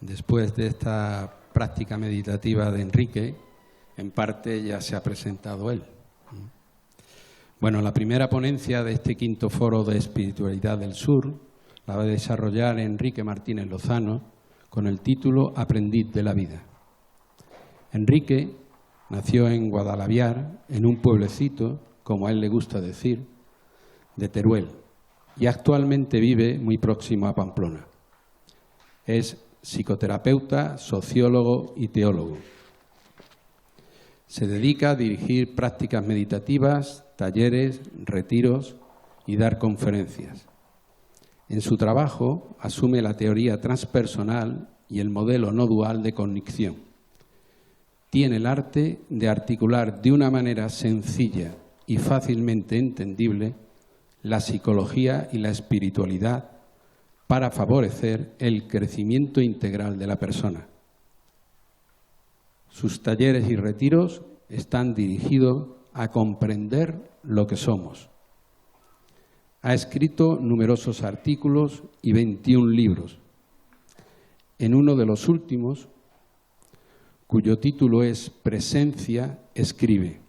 Después de esta práctica meditativa de Enrique, en parte ya se ha presentado él. Bueno, la primera ponencia de este quinto foro de espiritualidad del sur la va a desarrollar Enrique Martínez Lozano con el título Aprendiz de la vida. Enrique nació en Guadalaviar, en un pueblecito, como a él le gusta decir, de Teruel, y actualmente vive muy próximo a Pamplona. Es psicoterapeuta, sociólogo y teólogo. Se dedica a dirigir prácticas meditativas, talleres, retiros y dar conferencias. En su trabajo asume la teoría transpersonal y el modelo no dual de cognición. Tiene el arte de articular de una manera sencilla y fácilmente entendible la psicología y la espiritualidad para favorecer el crecimiento integral de la persona. Sus talleres y retiros están dirigidos a comprender lo que somos. Ha escrito numerosos artículos y 21 libros. En uno de los últimos, cuyo título es Presencia, escribe: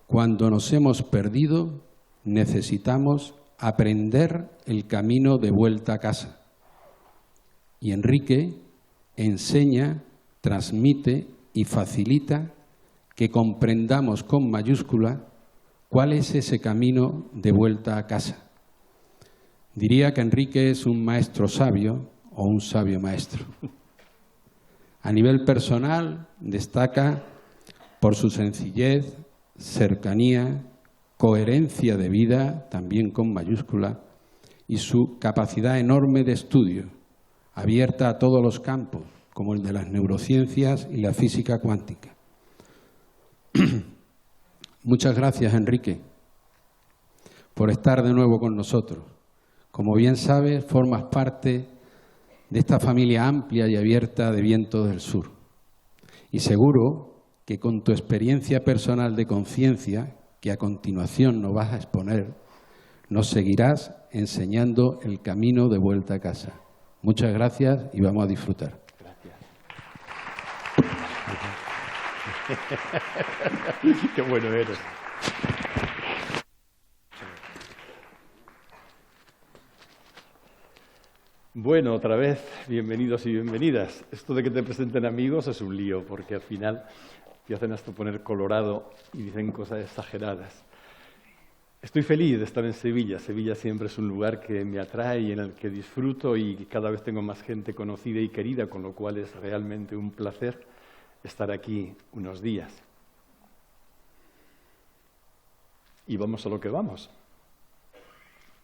cuando nos hemos perdido, necesitamos aprender el camino de vuelta a casa. Y Enrique enseña, transmite y facilita que comprendamos con mayúscula cuál es ese camino de vuelta a casa. Diría que Enrique es un maestro sabio o un sabio maestro. A nivel personal destaca por su sencillez, cercanía, coherencia de vida, también con mayúscula, y su capacidad enorme de estudio, abierta a todos los campos, como el de las neurociencias y la física cuántica. Muchas gracias, Enrique, por estar de nuevo con nosotros. Como bien sabes, formas parte de esta familia amplia y abierta de Vientos del Sur. Y seguro que con tu experiencia personal de conciencia, que a continuación nos vas a exponer, nos seguirás enseñando el camino de vuelta a casa. Muchas gracias y vamos a disfrutar. Gracias. Qué bueno eres. Bueno, otra vez, bienvenidos y bienvenidas. Esto de que te presenten amigos es un lío, porque al final te hacen hasta poner colorado y dicen cosas exageradas. Estoy feliz de estar en Sevilla. Sevilla siempre es un lugar que me atrae y en el que disfruto, y cada vez tengo más gente conocida y querida, con lo cual es realmente un placer estar aquí unos días. Y vamos a lo que vamos.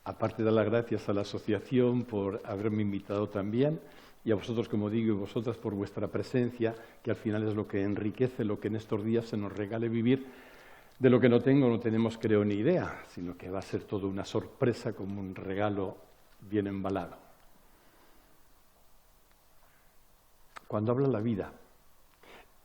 Aparte de las gracias a la asociación por haberme invitado también, y a vosotros, como digo, y vosotras por vuestra presencia, que al final es lo que enriquece, lo que en estos días se nos regale vivir. De lo que no tenemos, creo, ni idea, sino que va a ser todo una sorpresa, como un regalo bien embalado. Cuando habla la vida,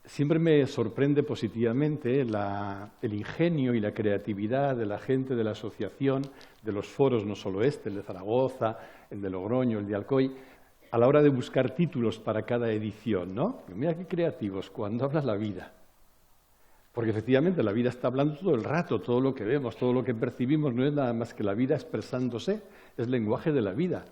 siempre me sorprende positivamente el ingenio y la creatividad de la gente de la asociación, de los foros, no solo este, el de Zaragoza, el de Logroño, el de Alcoy, a la hora de buscar títulos para cada edición, ¿no? Mira qué creativos, cuando habla la vida. Porque efectivamente la vida está hablando todo el rato, todo lo que vemos, todo lo que percibimos no es nada más que la vida expresándose, es lenguaje de la vida.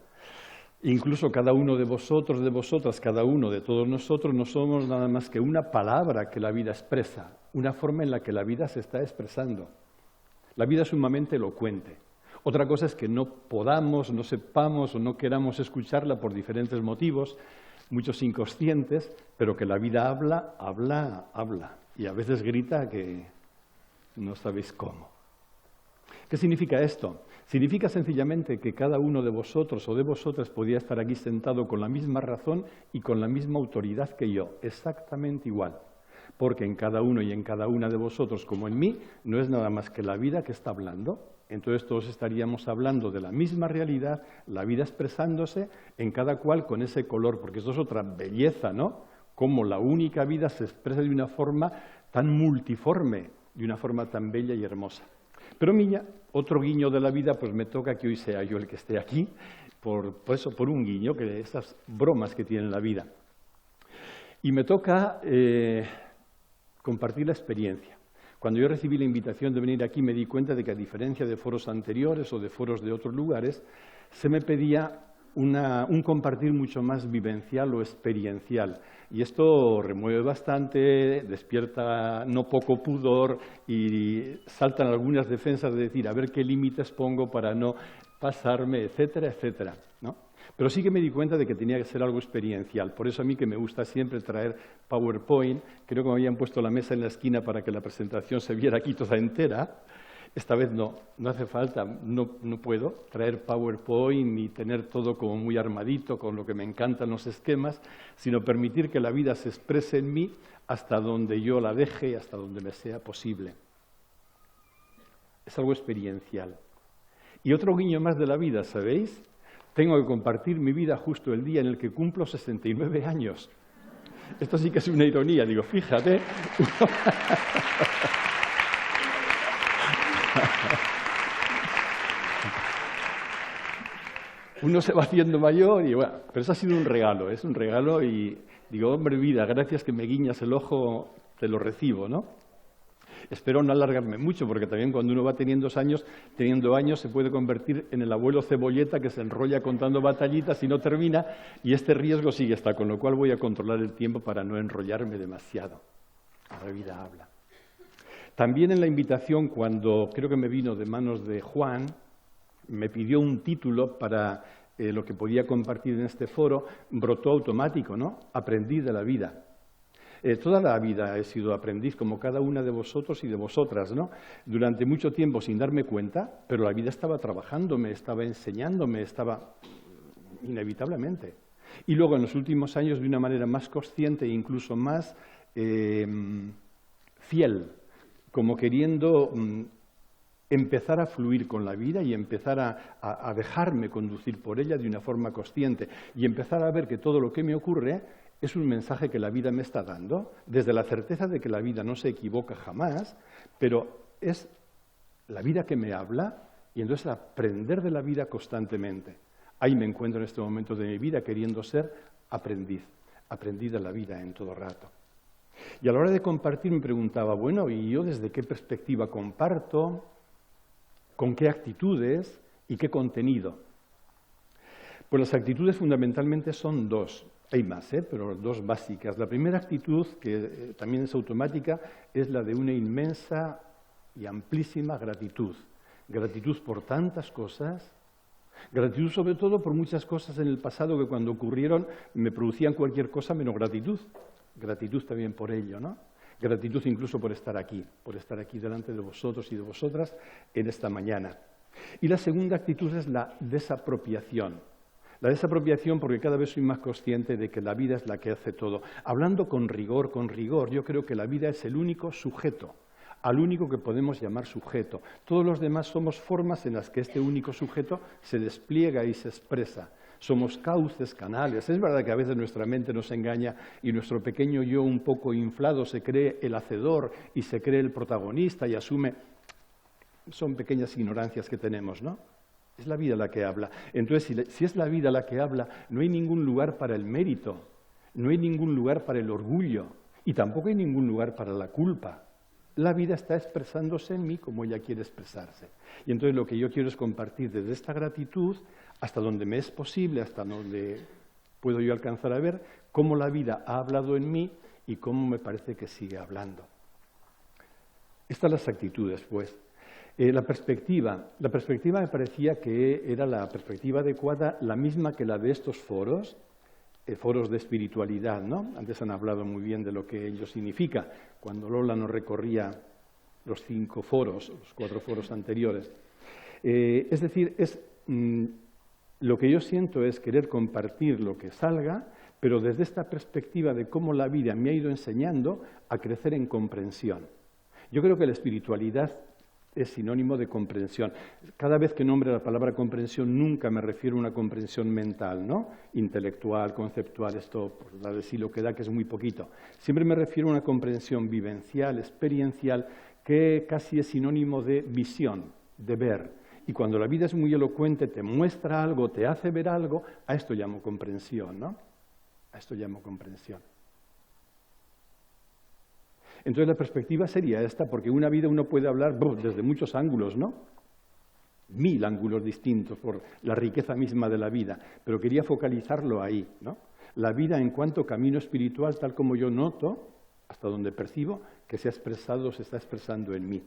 Incluso cada uno de vosotros, de vosotras, cada uno de todos nosotros no somos nada más que una palabra que la vida expresa, una forma en la que la vida se está expresando. La vida es sumamente elocuente. Otra cosa es que no podamos, no sepamos o no queramos escucharla por diferentes motivos, muchos inconscientes, pero que la vida habla, habla, habla. Y a veces grita que no sabéis cómo. ¿Qué significa esto? Significa sencillamente que cada uno de vosotros o de vosotras podía estar aquí sentado con la misma razón y con la misma autoridad que yo, exactamente igual. Porque en cada uno y en cada una de vosotros, como en mí, no es nada más que la vida que está hablando. Entonces todos estaríamos hablando de la misma realidad, la vida expresándose en cada cual con ese color, porque eso es otra belleza, ¿no? Cómo la única vida se expresa de una forma tan multiforme, de una forma tan bella y hermosa. Pero otro guiño de la vida, pues me toca que hoy sea yo el que esté aquí, por un guiño, que esas bromas que tiene la vida. Y me toca compartir la experiencia. Cuando yo recibí la invitación de venir aquí me di cuenta de que, a diferencia de foros anteriores o de foros de otros lugares, se me pedía un compartir mucho más vivencial o experiencial. Y esto remueve bastante, despierta no poco pudor y saltan algunas defensas de decir a ver qué límites pongo para no pasarme, etcétera, etcétera, ¿no? Pero sí que me di cuenta de que tenía que ser algo experiencial. Por eso a mí, que me gusta siempre traer PowerPoint, creo que me habían puesto la mesa en la esquina para que la presentación se viera aquí toda entera. Esta vez no hace falta, no puedo traer PowerPoint ni tener todo como muy armadito con lo que me encantan los esquemas, sino permitir que la vida se exprese en mí hasta donde yo la deje, hasta donde me sea posible. Es algo experiencial. Y otro guiño más de la vida, ¿sabéis? Tengo que compartir mi vida justo el día en el que cumplo 69 años. Esto sí que es una ironía, digo, fíjate. Uno se va haciendo mayor y bueno, pero eso ha sido un regalo, es un regalo y digo, hombre, vida, gracias que me guiñas el ojo, te lo recibo, ¿no? Espero no alargarme mucho, porque también cuando uno va teniendo años se puede convertir en el abuelo cebolleta que se enrolla contando batallitas y no termina, y este riesgo sí que está, con lo cual voy a controlar el tiempo para no enrollarme demasiado. La vida habla. También en la invitación, cuando creo que me vino de manos de Juan, me pidió un título para lo que podía compartir en este foro, brotó automático, ¿no? Aprendiz de la vida. Toda la vida he sido aprendiz, como cada una de vosotros y de vosotras, ¿no? Durante mucho tiempo sin darme cuenta, pero la vida estaba trabajándome, estaba enseñándome, estaba inevitablemente. Y luego, en los últimos años, de una manera más consciente e incluso más fiel, como queriendo empezar a fluir con la vida y empezar a dejarme conducir por ella de una forma consciente y empezar a ver que todo lo que me ocurre es un mensaje que la vida me está dando, desde la certeza de que la vida no se equivoca jamás, pero es la vida que me habla y entonces aprender de la vida constantemente. Ahí me encuentro en este momento de mi vida queriendo ser aprendiz de la vida en todo rato. Y a la hora de compartir me preguntaba, bueno, ¿y yo desde qué perspectiva comparto? ¿Con qué actitudes y qué contenido? Pues las actitudes fundamentalmente son dos. Hay más, pero dos básicas. La primera actitud, que también es automática, es la de una inmensa y amplísima gratitud. Gratitud por tantas cosas, gratitud sobre todo por muchas cosas en el pasado que cuando ocurrieron me producían cualquier cosa menos gratitud. Gratitud también por ello, ¿no? Gratitud incluso por estar aquí delante de vosotros y de vosotras en esta mañana. Y la segunda actitud es la desapropiación. La desapropiación porque cada vez soy más consciente de que la vida es la que hace todo. Hablando con rigor, yo creo que la vida es el único sujeto, al único que podemos llamar sujeto. Todos los demás somos formas en las que este único sujeto se despliega y se expresa. Somos cauces, canales. Es verdad que a veces nuestra mente nos engaña y nuestro pequeño yo un poco inflado se cree el hacedor y se cree el protagonista y asume. Son pequeñas ignorancias que tenemos, ¿no? Es la vida la que habla. Entonces, si es la vida la que habla, no hay ningún lugar para el mérito, no hay ningún lugar para el orgullo y tampoco hay ningún lugar para la culpa. La vida está expresándose en mí como ella quiere expresarse. Y entonces lo que yo quiero es compartir desde esta gratitud hasta donde me es posible, hasta donde puedo yo alcanzar a ver cómo la vida ha hablado en mí y cómo me parece que sigue hablando. Estas son las actitudes, pues. La perspectiva me parecía que era la perspectiva adecuada, la misma que la de estos foros, foros de espiritualidad, ¿no? Antes han hablado muy bien de lo que ello significa, cuando Lola nos recorría los 5 foros, los 4 foros anteriores. Es decir, lo que yo siento es querer compartir lo que salga, pero desde esta perspectiva de cómo la vida me ha ido enseñando a crecer en comprensión. Yo creo que la espiritualidad es sinónimo de comprensión. Cada vez que nombre la palabra comprensión, nunca me refiero a una comprensión mental, ¿no? Intelectual, conceptual, esto, pues, la de sí lo que da, que es muy poquito. Siempre me refiero a una comprensión vivencial, experiencial, que casi es sinónimo de visión, de ver. y cuando la vida es muy elocuente, te muestra algo, te hace ver algo, a esto llamo comprensión, ¿no? A esto llamo comprensión. Entonces la perspectiva sería esta, porque una vida uno puede hablar desde muchos ángulos, ¿no? 1000 ángulos distintos por la riqueza misma de la vida, pero quería focalizarlo ahí, ¿no? La vida en cuanto camino espiritual, tal como yo noto, hasta donde percibo, que se ha expresado, se está expresando en mí.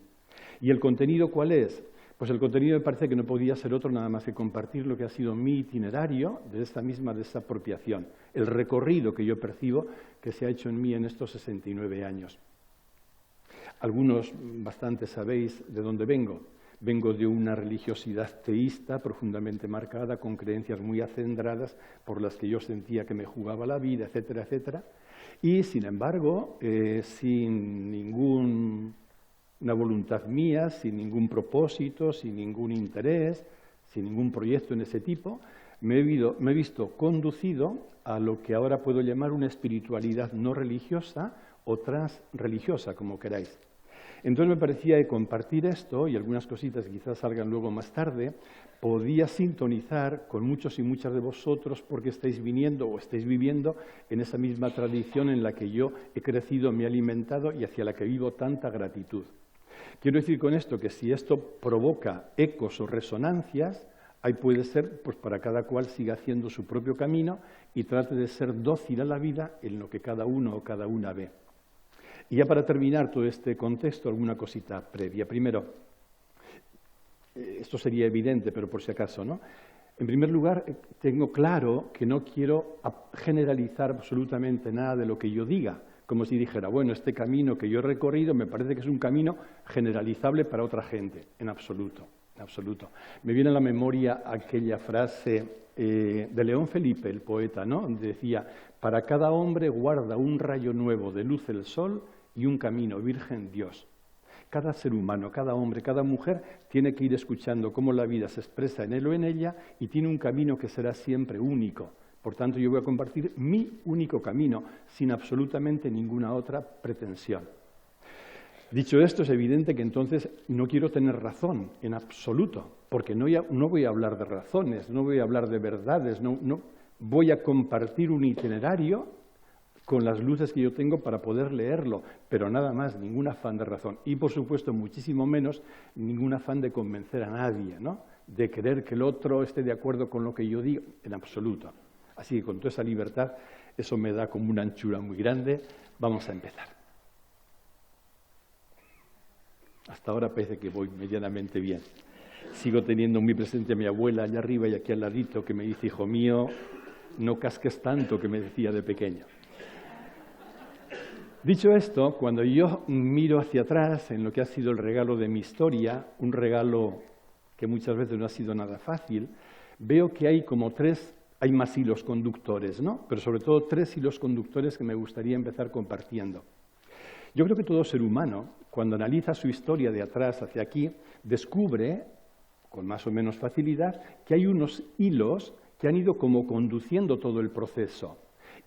¿Y el contenido cuál es? Pues el contenido me parece que no podía ser otro nada más que compartir lo que ha sido mi itinerario de esta misma desapropiación, el recorrido que yo percibo que se ha hecho en mí en estos 69 años. Algunos, bastante sabéis de dónde vengo. Vengo de una religiosidad teísta profundamente marcada, con creencias muy acendradas por las que yo sentía que me jugaba la vida, etcétera, etcétera. Y, sin embargo, sin ninguna voluntad mía, sin ningún propósito, sin ningún interés, sin ningún proyecto en ese tipo, me he visto conducido a lo que ahora puedo llamar una espiritualidad no religiosa o transreligiosa, como queráis. Entonces me parecía que compartir esto, y algunas cositas que quizás salgan luego más tarde, podía sintonizar con muchos y muchas de vosotros porque estáis viniendo o estáis viviendo en esa misma tradición en la que yo he crecido, me he alimentado y hacia la que vivo tanta gratitud. Quiero decir con esto que si esto provoca ecos o resonancias, ahí puede ser pues para cada cual siga haciendo su propio camino y trate de ser dócil a la vida en lo que cada uno o cada una ve. Y ya para terminar todo este contexto, alguna cosita previa. Primero, esto sería evidente, pero por si acaso, ¿no? En primer lugar, tengo claro que no quiero generalizar absolutamente nada de lo que yo diga, como si dijera, bueno, este camino que yo he recorrido me parece que es un camino generalizable para otra gente, en absoluto, en absoluto. Me viene a la memoria aquella frase de León Felipe, el poeta, ¿no? Decía, para cada hombre guarda un rayo nuevo de luz el sol y un camino virgen Dios. Cada ser humano, cada hombre, cada mujer tiene que ir escuchando cómo la vida se expresa en él o en ella y tiene un camino que será siempre único. Por tanto, yo voy a compartir mi único camino, sin absolutamente ninguna otra pretensión. Dicho esto, es evidente que entonces no quiero tener razón en absoluto, porque no voy a hablar de razones, no voy a hablar de verdades, no voy a compartir un itinerario con las luces que yo tengo para poder leerlo, pero nada más, ningún afán de razón. Y, por supuesto, muchísimo menos, ningún afán de convencer a nadie, ¿no? De querer que el otro esté de acuerdo con lo que yo digo, en absoluto. Así que con toda esa libertad, eso me da como una anchura muy grande. Vamos a empezar. Hasta ahora parece que voy medianamente bien. Sigo teniendo muy presente a mi abuela allá arriba y aquí al ladito, que me dice, hijo mío, no casques tanto, que me decía de pequeño. Dicho esto, cuando yo miro hacia atrás en lo que ha sido el regalo de mi historia, un regalo que muchas veces no ha sido nada fácil, veo que hay como hay más hilos conductores, ¿no? Pero sobre todo 3 hilos conductores que me gustaría empezar compartiendo. Yo creo que todo ser humano, cuando analiza su historia de atrás hacia aquí, descubre, con más o menos facilidad, que hay unos hilos que han ido como conduciendo todo el proceso.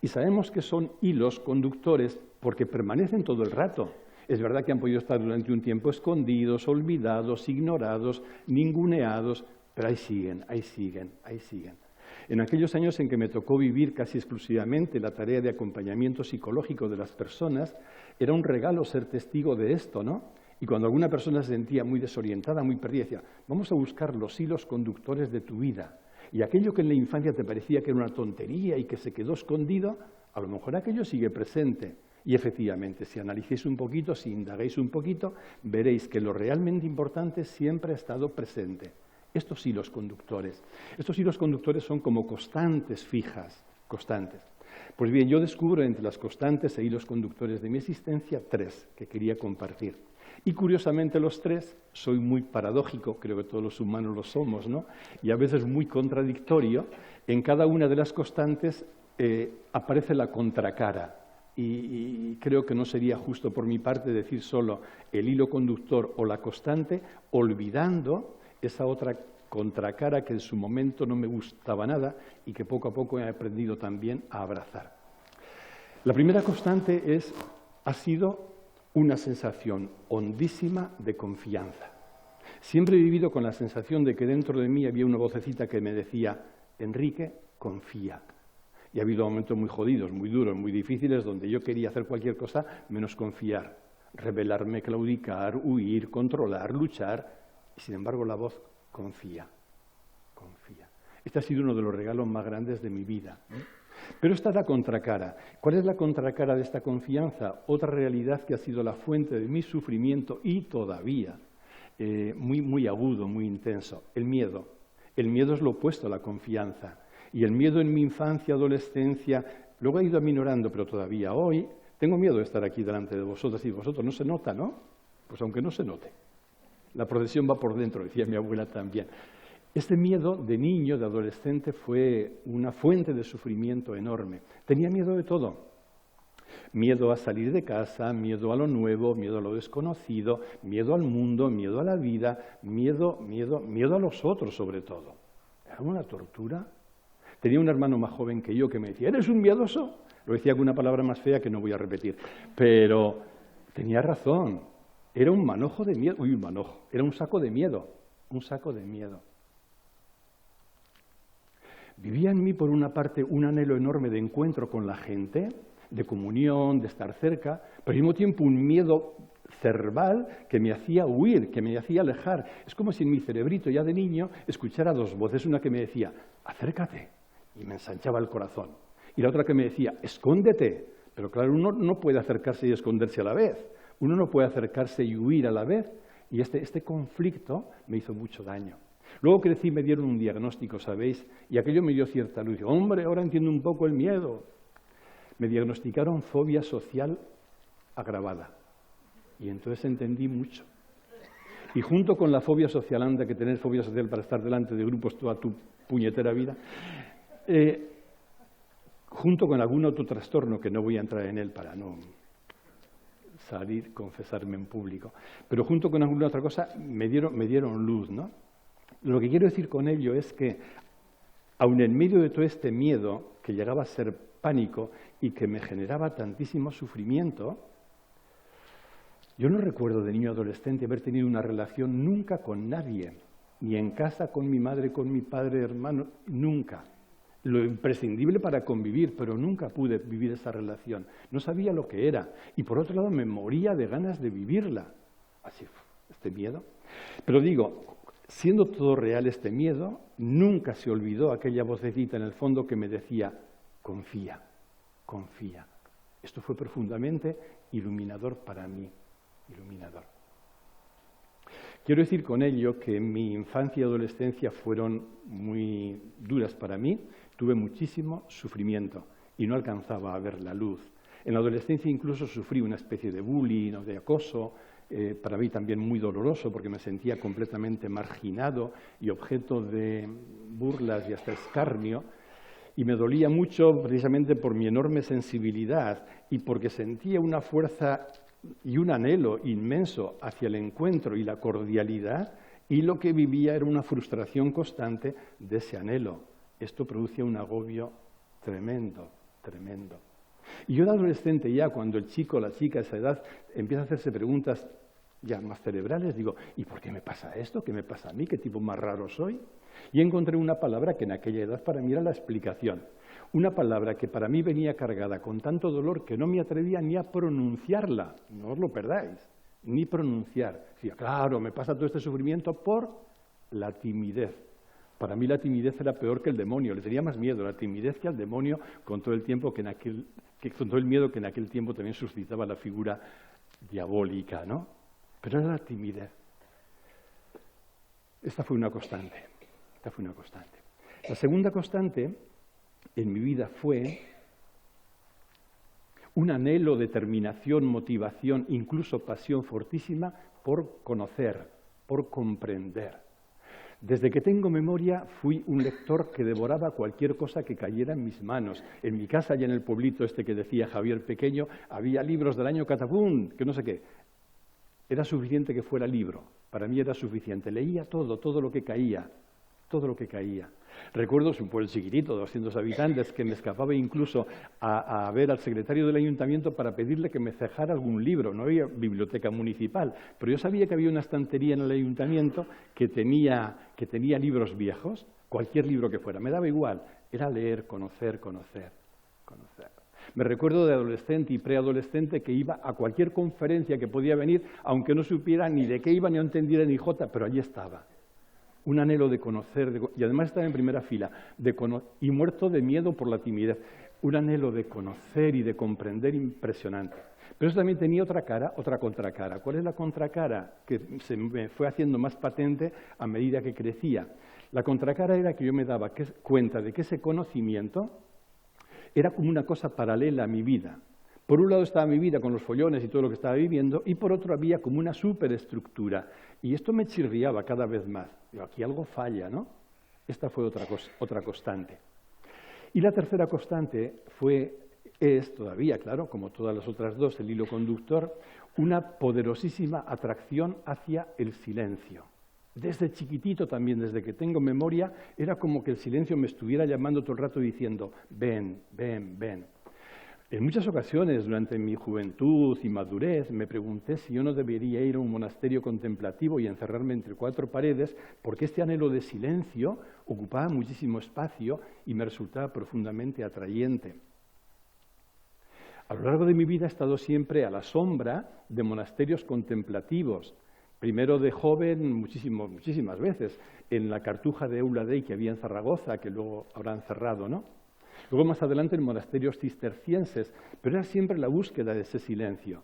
Y sabemos que son hilos conductores porque permanecen todo el rato. Es verdad que han podido estar durante un tiempo escondidos, olvidados, ignorados, ninguneados, pero ahí siguen, ahí siguen, ahí siguen. En aquellos años en que me tocó vivir casi exclusivamente la tarea de acompañamiento psicológico de las personas, era un regalo ser testigo de esto, ¿no? Y cuando alguna persona se sentía muy desorientada, muy perdida, decía, vamos a buscar los hilos conductores de tu vida. Y aquello que en la infancia te parecía que era una tontería y que se quedó escondido, a lo mejor aquello sigue presente. Y efectivamente, si analicéis un poquito, si indagáis un poquito, veréis que lo realmente importante siempre ha estado presente. Estos hilos conductores. Estos hilos conductores son como constantes fijas, constantes. Pues bien, yo descubro entre las constantes e hilos conductores de mi existencia 3 que quería compartir. Y curiosamente los 3, soy muy paradójico, creo que todos los humanos lo somos, ¿no? Y a veces muy contradictorio, en cada una de las constantes aparece la contracara. Y creo que no sería justo por mi parte decir solo el hilo conductor o la constante, olvidando esa otra contracara que en su momento no me gustaba nada y que poco a poco he aprendido también a abrazar. La primera constante ha sido una sensación hondísima de confianza. Siempre he vivido con la sensación de que dentro de mí había una vocecita que me decía, Enrique, confía. Y ha habido momentos muy jodidos, muy duros, muy difíciles, donde yo quería hacer cualquier cosa menos confiar, rebelarme, claudicar, huir, controlar, luchar. Y sin embargo la voz confía, confía. Este ha sido uno de los regalos más grandes de mi vida. Pero esta es la contracara. ¿Cuál es la contracara de esta confianza? Otra realidad que ha sido la fuente de mi sufrimiento y todavía muy agudo, muy intenso. El miedo. El miedo es lo opuesto a la confianza. Y el miedo en mi infancia, adolescencia, luego ha ido aminorando, pero todavía hoy tengo miedo de estar aquí delante de vosotros y vosotros no se nota, ¿no? Pues aunque no se note. La procesión va por dentro, decía mi abuela también. Este miedo de niño, de adolescente, fue una fuente de sufrimiento enorme. Tenía miedo de todo. Miedo a salir de casa, miedo a lo nuevo, miedo a lo desconocido, miedo al mundo, miedo a la vida, miedo a los otros sobre todo. Era una tortura. Tenía un hermano más joven que yo que me decía, ¿eres un miedoso? Lo decía con una palabra más fea que no voy a repetir. Pero tenía razón. Era un manojo de miedo. Uy, un manojo. Era un saco de miedo. Un saco de miedo. Vivía en mí, por una parte, un anhelo enorme de encuentro con la gente, de comunión, de estar cerca, pero al mismo tiempo un miedo cerval que me hacía huir, que me hacía alejar. Es como si en mi cerebrito ya de niño escuchara dos voces, una que me decía, acércate, y me ensanchaba el corazón, y la otra que me decía, escóndete. Pero claro, uno no puede acercarse y esconderse a la vez, uno no puede acercarse y huir a la vez, y este conflicto me hizo mucho daño. Luego crecí y me dieron un diagnóstico, ¿sabéis? Y aquello me dio cierta luz. Hombre, ahora entiendo un poco el miedo. Me diagnosticaron fobia social agravada. Y entonces entendí mucho. Y junto con la fobia social, anda que tener fobia social para estar delante de grupos toda tu puñetera vida, junto con algún otro trastorno, que no voy a entrar en él para no salir, confesarme en público, pero junto con alguna otra cosa me dieron luz, ¿no? Lo que quiero decir con ello es que, aun en medio de todo este miedo, que llegaba a ser pánico y que me generaba tantísimo sufrimiento, yo no recuerdo de niño adolescente haber tenido una relación nunca con nadie, ni en casa con mi madre, con mi padre, hermano, nunca. Lo imprescindible para convivir, pero nunca pude vivir esa relación. No sabía lo que era. Y por otro lado me moría de ganas de vivirla. Así fue, este miedo. Pero digo, siendo todo real este miedo, nunca se olvidó aquella vocecita en el fondo que me decía, confía, confía. Esto fue profundamente iluminador para mí, iluminador. Quiero decir con ello que mi infancia y adolescencia fueron muy duras para mí, tuve muchísimo sufrimiento y no alcanzaba a ver la luz. En la adolescencia incluso sufrí una especie de bullying o de acoso, para mí también muy doloroso porque me sentía completamente marginado y objeto de burlas y hasta escarnio, y me dolía mucho precisamente por mi enorme sensibilidad y porque sentía una fuerza y un anhelo inmenso hacia el encuentro y la cordialidad, y lo que vivía era una frustración constante de ese anhelo. Esto producía un agobio tremendo, tremendo. Y yo de adolescente ya, cuando el chico o la chica a esa edad empieza a hacerse preguntas ya más cerebrales, digo, ¿y por qué me pasa esto? ¿Qué me pasa a mí? ¿Qué tipo más raro soy? Y encontré una palabra que en aquella edad para mí era la explicación. Una palabra que para mí venía cargada con tanto dolor que no me atrevía ni a pronunciarla. No os lo perdáis, ni pronunciar. Decía, claro, me pasa todo este sufrimiento por la timidez. Para mí la timidez era peor que el demonio. Le tenía más miedo a la timidez que al demonio, con todo el tiempo con todo el miedo que en aquel tiempo también suscitaba la figura diabólica, ¿no? Pero era la timidez. Esta fue una constante. Esta fue una constante. La segunda constante en mi vida fue un anhelo, determinación, motivación, incluso pasión fortísima por conocer, por comprender. Desde que tengo memoria fui un lector que devoraba cualquier cosa que cayera en mis manos. En mi casa, allá en el pueblito este que decía Javier Pequeño, había libros del año Catapún, que no sé qué. Era suficiente que fuera libro. Para mí era suficiente. Leía todo lo que caía. todo lo que caía. Recuerdo, es un pueblo chiquitito, 200 habitantes, que me escapaba incluso a ver al secretario del ayuntamiento para pedirle que me cejara algún libro. No había biblioteca municipal, pero yo sabía que había una estantería en el ayuntamiento que tenía libros viejos, cualquier libro que fuera. Me daba igual, era leer, conocer. Me recuerdo de adolescente y preadolescente que iba a cualquier conferencia que podía venir, aunque no supiera ni de qué iba ni no entendiera ni jota, pero allí estaba. Un anhelo de conocer, y además estaba en primera fila, y muerto de miedo por la timidez. Un anhelo de conocer y de comprender impresionante. Pero eso también tenía otra cara, otra contracara. ¿Cuál es la contracara? Que se me fue haciendo más patente a medida que crecía. La contracara era que yo me daba cuenta de que ese conocimiento era como una cosa paralela a mi vida. Por un lado estaba mi vida con los follones y todo lo que estaba viviendo, y por otro había como una superestructura. Y esto me chirriaba cada vez más. Digo, aquí algo falla, ¿no? Esta fue otra constante. Y la tercera constante es todavía, claro, como todas las otras dos, el hilo conductor, una poderosísima atracción hacia el silencio. Desde chiquitito también, desde que tengo memoria, era como que el silencio me estuviera llamando todo el rato diciendo, ven, ven, ven. En muchas ocasiones, durante mi juventud y madurez, me pregunté si yo no debería ir a un monasterio contemplativo y encerrarme entre cuatro paredes, porque este anhelo de silencio ocupaba muchísimo espacio y me resultaba profundamente atrayente. A lo largo de mi vida he estado siempre a la sombra de monasterios contemplativos. Primero de joven, muchísimas veces, en la Cartuja de Euladei que había en Zaragoza, que luego habrán cerrado, ¿no? Luego más adelante en monasterios cistercienses, pero era siempre la búsqueda de ese silencio.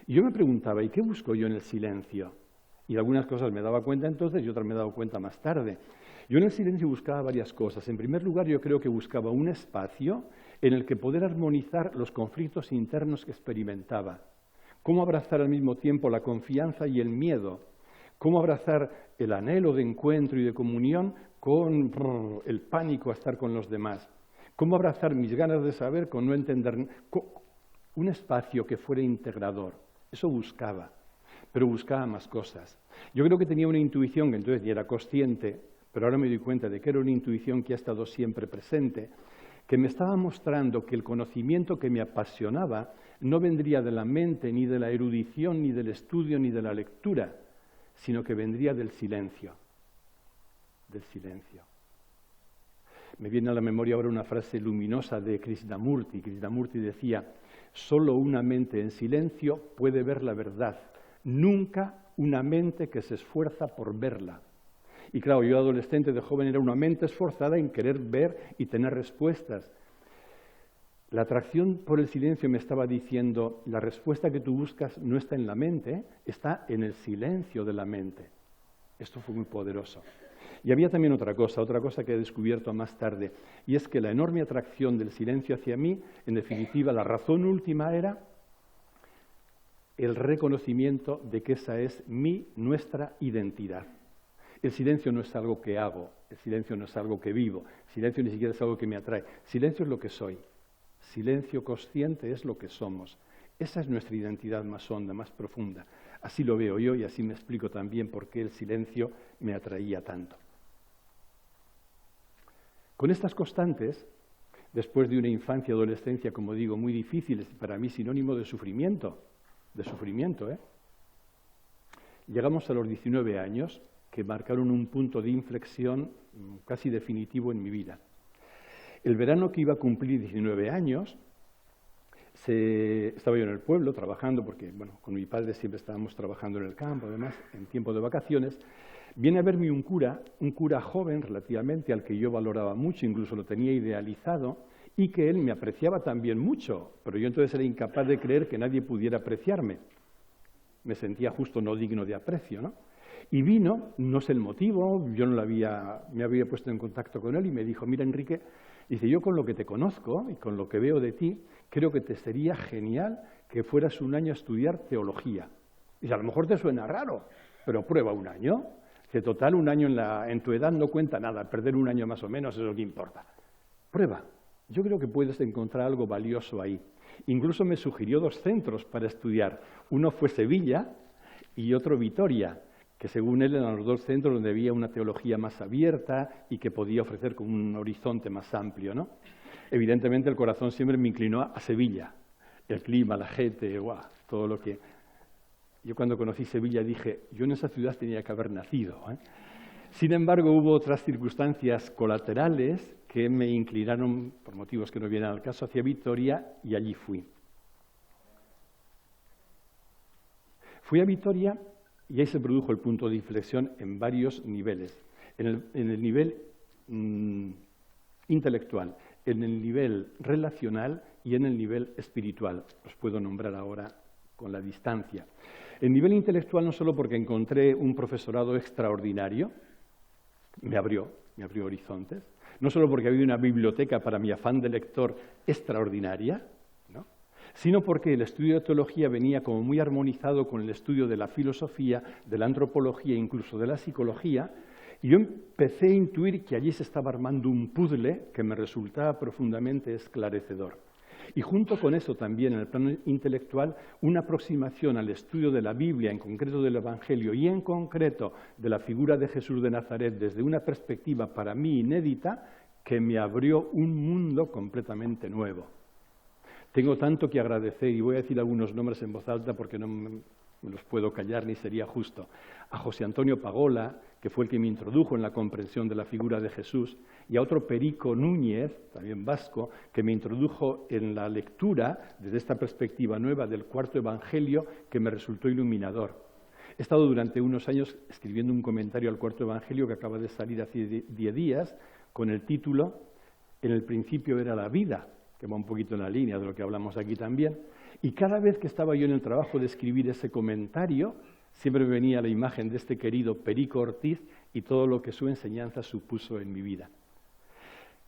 Y yo me preguntaba, ¿y qué busco yo en el silencio? Y de algunas cosas me daba cuenta entonces y otras me he dado cuenta más tarde. Yo en el silencio buscaba varias cosas. En primer lugar, yo creo que buscaba un espacio en el que poder armonizar los conflictos internos que experimentaba. Cómo abrazar al mismo tiempo la confianza y el miedo. Cómo abrazar el anhelo de encuentro y de comunión con el pánico a estar con los demás. Cómo abrazar mis ganas de saber con no entender. Un espacio que fuera integrador. Eso buscaba, pero buscaba más cosas. Yo creo que tenía una intuición que entonces ni era consciente, pero ahora me doy cuenta de que era una intuición que ha estado siempre presente, que me estaba mostrando que el conocimiento que me apasionaba no vendría de la mente, ni de la erudición, ni del estudio, ni de la lectura, sino que vendría del silencio. Del silencio. Me viene a la memoria ahora una frase luminosa de Krishnamurti. Krishnamurti decía, solo una mente en silencio puede ver la verdad, nunca una mente que se esfuerza por verla. Y claro, yo adolescente, de joven, era una mente esforzada en querer ver y tener respuestas. La atracción por el silencio me estaba diciendo, la respuesta que tú buscas no está en la mente, está en el silencio de la mente. Esto fue muy poderoso. Y había también otra cosa que he descubierto más tarde, y es que la enorme atracción del silencio hacia mí, en definitiva, la razón última era el reconocimiento de que esa es nuestra identidad. El silencio no es algo que hago, el silencio no es algo que vivo, el silencio ni siquiera es algo que me atrae. Silencio es lo que soy, silencio consciente es lo que somos. Esa es nuestra identidad más honda, más profunda. Así lo veo yo y así me explico también por qué el silencio me atraía tanto. Con estas constantes, después de una infancia y adolescencia, como digo, muy difíciles, para mí sinónimo de sufrimiento, llegamos a los 19 años, que marcaron un punto de inflexión casi definitivo en mi vida. El verano que iba a cumplir 19 años, estaba yo en el pueblo trabajando, porque bueno, con mi padre siempre estábamos trabajando en el campo, además, en tiempo de vacaciones. Viene a verme un cura joven relativamente, al que yo valoraba mucho, incluso lo tenía idealizado, y que él me apreciaba también mucho, pero yo entonces era incapaz de creer que nadie pudiera apreciarme. Me sentía justo no digno de aprecio, ¿no? Y vino, no sé el motivo, yo me había puesto en contacto con él y me dijo, mira Enrique, dice, yo con lo que te conozco y con lo que veo de ti, creo que te sería genial que fueras un año a estudiar teología. Dice, a lo mejor te suena raro, pero prueba un año. Dice, total, un año en tu edad no cuenta nada, perder un año más o menos es lo que importa. Prueba, yo creo que puedes encontrar algo valioso ahí. Incluso me sugirió 2 centros para estudiar. Uno fue Sevilla y otro Vitoria. que según él eran los dos centros donde había una teología más abierta y que podía ofrecer como un horizonte más amplio, ¿no? Evidentemente el corazón siempre me inclinó a Sevilla, el clima, la gente, ¡guau!, todo lo que... Yo cuando conocí Sevilla dije, yo en esa ciudad tenía que haber nacido, ¿eh? Sin embargo, hubo otras circunstancias colaterales que me inclinaron, por motivos que no vienen al caso, hacia Vitoria y allí fui. Fui a Vitoria y ahí se produjo el punto de inflexión en varios niveles. En el nivel intelectual, en el nivel relacional y en el nivel espiritual. Los puedo nombrar ahora con la distancia. En nivel intelectual no solo porque encontré un profesorado extraordinario, me abrió horizontes, no solo porque había una biblioteca para mi afán de lector extraordinaria, ¿no?, sino porque el estudio de teología venía como muy armonizado con el estudio de la filosofía, de la antropología e incluso de la psicología, y yo empecé a intuir que allí se estaba armando un puzzle que me resultaba profundamente esclarecedor. Y junto con eso también, en el plano intelectual, una aproximación al estudio de la Biblia, en concreto del Evangelio, y en concreto de la figura de Jesús de Nazaret desde una perspectiva para mí inédita, que me abrió un mundo completamente nuevo. Tengo tanto que agradecer, y voy a decir algunos nombres en voz alta porque no me los puedo callar ni sería justo. A José Antonio Pagola, que fue el que me introdujo en la comprensión de la figura de Jesús, y a otro Perico Núñez, también vasco, que me introdujo en la lectura desde esta perspectiva nueva del cuarto Evangelio, que me resultó iluminador. He estado durante unos años escribiendo un comentario al cuarto Evangelio que acaba de salir hace 10 días, con el título En el principio era la vida, que va un poquito en la línea de lo que hablamos aquí también. Y cada vez que estaba yo en el trabajo de escribir ese comentario, siempre me venía la imagen de este querido Perico Ortiz y todo lo que su enseñanza supuso en mi vida.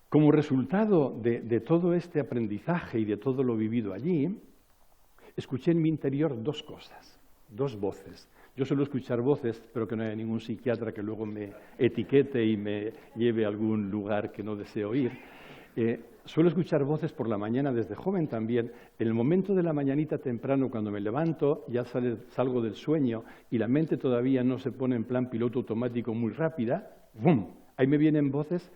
Como resultado de todo este aprendizaje y de todo lo vivido allí, escuché en mi interior dos cosas, dos voces. Yo suelo escuchar voces, pero que no haya ningún psiquiatra que luego me etiquete y me lleve a algún lugar que no deseo ir. Suelo escuchar voces por la mañana desde joven también. En el momento de la mañanita temprano, cuando me levanto, ya salgo del sueño y la mente todavía no se pone en plan piloto automático muy rápida, ¡bum!, ahí me vienen voces,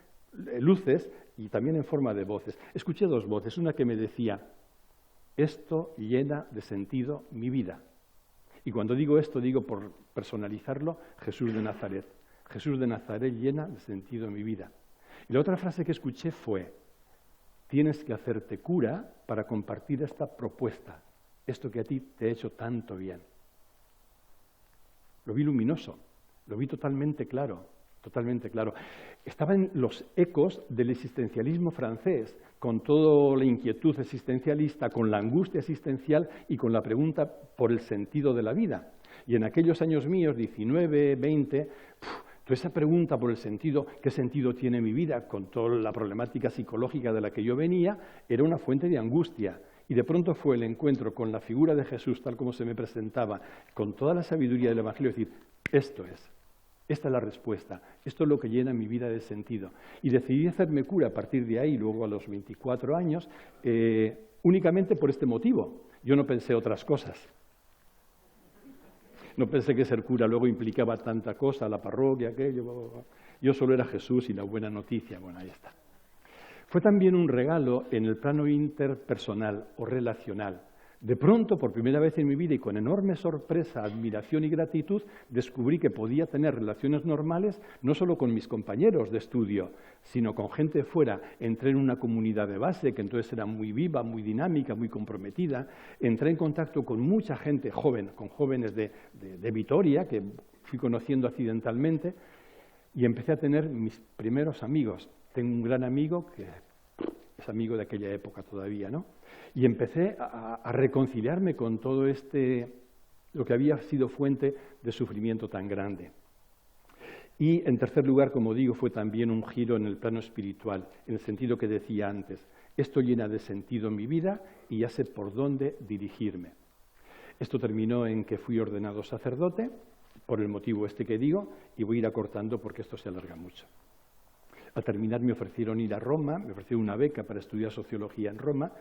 luces y también en forma de voces. Escuché dos voces, una que me decía, esto llena de sentido mi vida. Y cuando digo esto, digo por personalizarlo, Jesús de Nazaret. Jesús de Nazaret llena de sentido mi vida. Y la otra frase que escuché fue, tienes que hacerte cura para compartir esta propuesta, esto que a ti te ha hecho tanto bien. Lo vi luminoso, lo vi totalmente claro, totalmente claro. Estaba en los ecos del existencialismo francés, con toda la inquietud existencialista, con la angustia existencial y con la pregunta por el sentido de la vida. Y en aquellos años míos, 19, 20, toda esa pregunta por el sentido, ¿qué sentido tiene mi vida? Con toda la problemática psicológica de la que yo venía, era una fuente de angustia. Y de pronto fue el encuentro con la figura de Jesús, tal como se me presentaba, con toda la sabiduría del Evangelio, decir, esto es, esta es la respuesta, esto es lo que llena mi vida de sentido. Y decidí hacerme cura a partir de ahí, luego a los 24 años, únicamente por este motivo. Yo no pensé otras cosas. No pensé que ser cura luego implicaba tanta cosa, la parroquia, aquello. Yo solo era Jesús y la buena noticia. Bueno, ahí está. Fue también un regalo en el plano interpersonal o relacional. De pronto, por primera vez en mi vida y con enorme sorpresa, admiración y gratitud, descubrí que podía tener relaciones normales no solo con mis compañeros de estudio, sino con gente fuera. Entré en una comunidad de base que entonces era muy viva, muy dinámica, muy comprometida. Entré en contacto con mucha gente joven, con jóvenes de Vitoria, que fui conociendo accidentalmente, y empecé a tener mis primeros amigos. Tengo un gran amigo que es amigo de aquella época todavía, ¿no? Y empecé a reconciliarme con todo lo que había sido fuente de sufrimiento tan grande. Y en tercer lugar, como digo, fue también un giro en el plano espiritual, en el sentido que decía antes. Esto llena de sentido mi vida y ya sé por dónde dirigirme. Esto terminó en que fui ordenado sacerdote, por el motivo que digo, y voy a ir acortando porque esto se alarga mucho. Al terminar me ofrecieron ir a Roma, me ofrecieron una beca para estudiar sociología en Roma.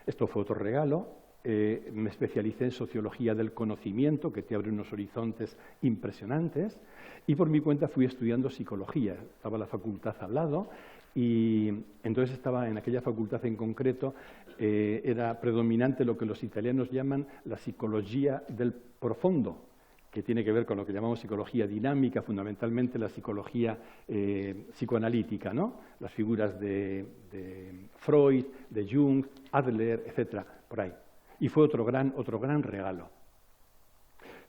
Esto fue otro regalo. me especialicé en sociología del conocimiento, que te abre unos horizontes impresionantes, y por mi cuenta fui estudiando psicología. Estaba la facultad al lado y entonces estaba en aquella facultad en concreto, era predominante lo que los italianos llaman la psicología del profondo, que tiene que ver con lo que llamamos psicología dinámica, fundamentalmente la psicología psicoanalítica, ¿no? Las figuras de Freud, de Jung, Adler, etcétera, por ahí. Y fue otro gran regalo.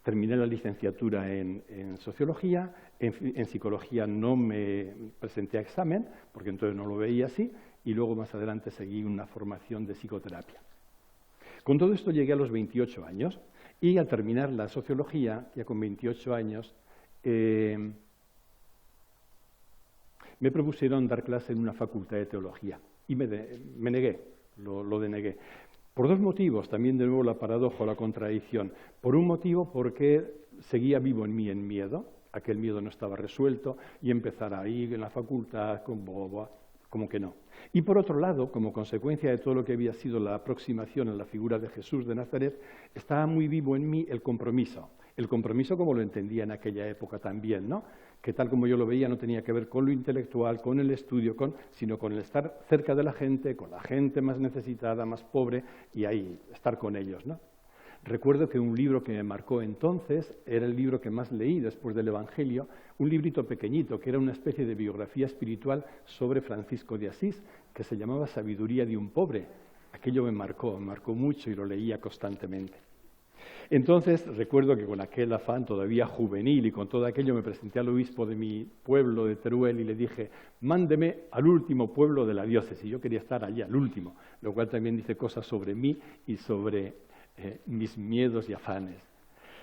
Terminé la licenciatura en sociología, en psicología no me presenté a examen, porque entonces no lo veía así, y luego más adelante seguí una formación de psicoterapia. Con todo esto llegué a los 28 años, y al terminar la sociología, ya con 28 años, me propusieron dar clase en una facultad de teología, y me negué, lo denegué. Por dos motivos, también de nuevo la paradoja o la contradicción. Por un motivo, porque seguía vivo en mí el miedo, aquel miedo no estaba resuelto, y empezar ahí en la facultad con boba, como que no. Y por otro lado, como consecuencia de todo lo que había sido la aproximación a la figura de Jesús de Nazaret, estaba muy vivo en mí el compromiso. El compromiso como lo entendía en aquella época también, ¿no? Que tal como yo lo veía no tenía que ver con lo intelectual, con el estudio, sino con el estar cerca de la gente, con la gente más necesitada, más pobre, y ahí estar con ellos, ¿no? Recuerdo que un libro que me marcó entonces era el libro que más leí después del Evangelio, un librito pequeñito que era una especie de biografía espiritual sobre Francisco de Asís, que se llamaba Sabiduría de un pobre. Aquello me marcó mucho y lo leía constantemente. Entonces, recuerdo que con aquel afán todavía juvenil y con todo aquello me presenté al obispo de mi pueblo, de Teruel, y le dije, mándeme al último pueblo de la diócesis. Yo quería estar allí, al último, lo cual también dice cosas sobre mí y sobre mis miedos y afanes.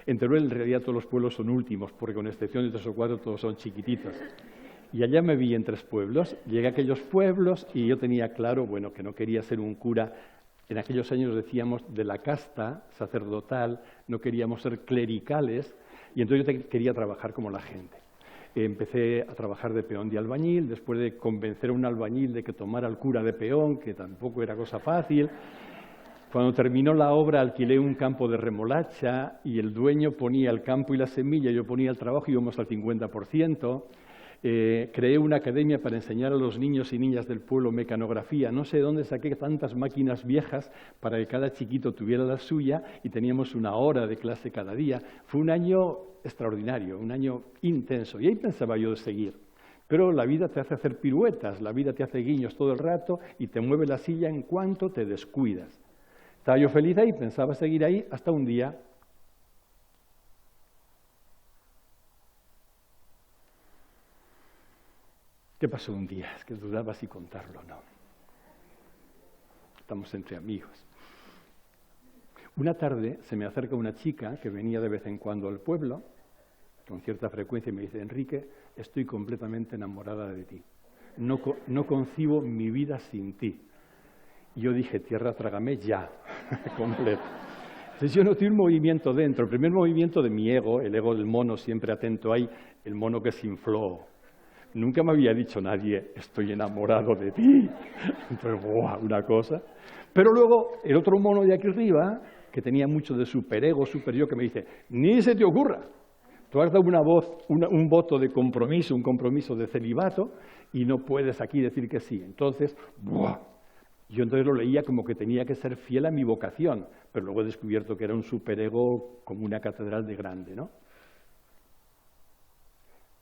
En Teruel, en realidad, todos los pueblos son últimos, porque con excepción de 3 o 4, todos son chiquititos. Y allá me vi en 3 pueblos, llegué a aquellos pueblos y yo tenía claro, bueno, que no quería ser un cura. En aquellos años decíamos de la casta sacerdotal, no queríamos ser clericales, y entonces yo quería trabajar como la gente. Empecé a trabajar de peón de albañil, después de convencer a un albañil de que tomara al cura de peón, que tampoco era cosa fácil. Cuando terminó la obra alquilé un campo de remolacha y el dueño ponía el campo y la semilla, yo ponía el trabajo y íbamos al 50%. Creé una academia para enseñar a los niños y niñas del pueblo mecanografía. No sé de dónde saqué tantas máquinas viejas para que cada chiquito tuviera la suya y teníamos 1 hora de clase cada día. Fue un año extraordinario, un año intenso. Y ahí pensaba yo de seguir. Pero la vida te hace hacer piruetas, la vida te hace guiños todo el rato y te mueve la silla en cuanto te descuidas. Estaba yo feliz ahí, pensaba seguir ahí hasta un día. ¿Qué pasó un día? Es que dudaba si contarlo o no. Estamos entre amigos. Una tarde se me acerca una chica que venía de vez en cuando al pueblo, con cierta frecuencia, y me dice, Enrique, estoy completamente enamorada de ti. No concibo mi vida sin ti. Y yo dije, tierra, trágame ya, completo. Entonces yo noté un movimiento dentro. El primer movimiento de mi ego, el ego del mono siempre atento ahí, el mono que se infló. Nunca me había dicho nadie, estoy enamorado de ti. Entonces, ¡buah!, una cosa. Pero luego, el otro mono de aquí arriba, que tenía mucho de superego, superyo, que me dice, ni se te ocurra. Tú has dado un voto de compromiso, un compromiso de celibato, y no puedes aquí decir que sí. Entonces, ¡buah! Yo entonces lo leía como que tenía que ser fiel a mi vocación, pero luego he descubierto que era un superego como una catedral de grande, ¿no?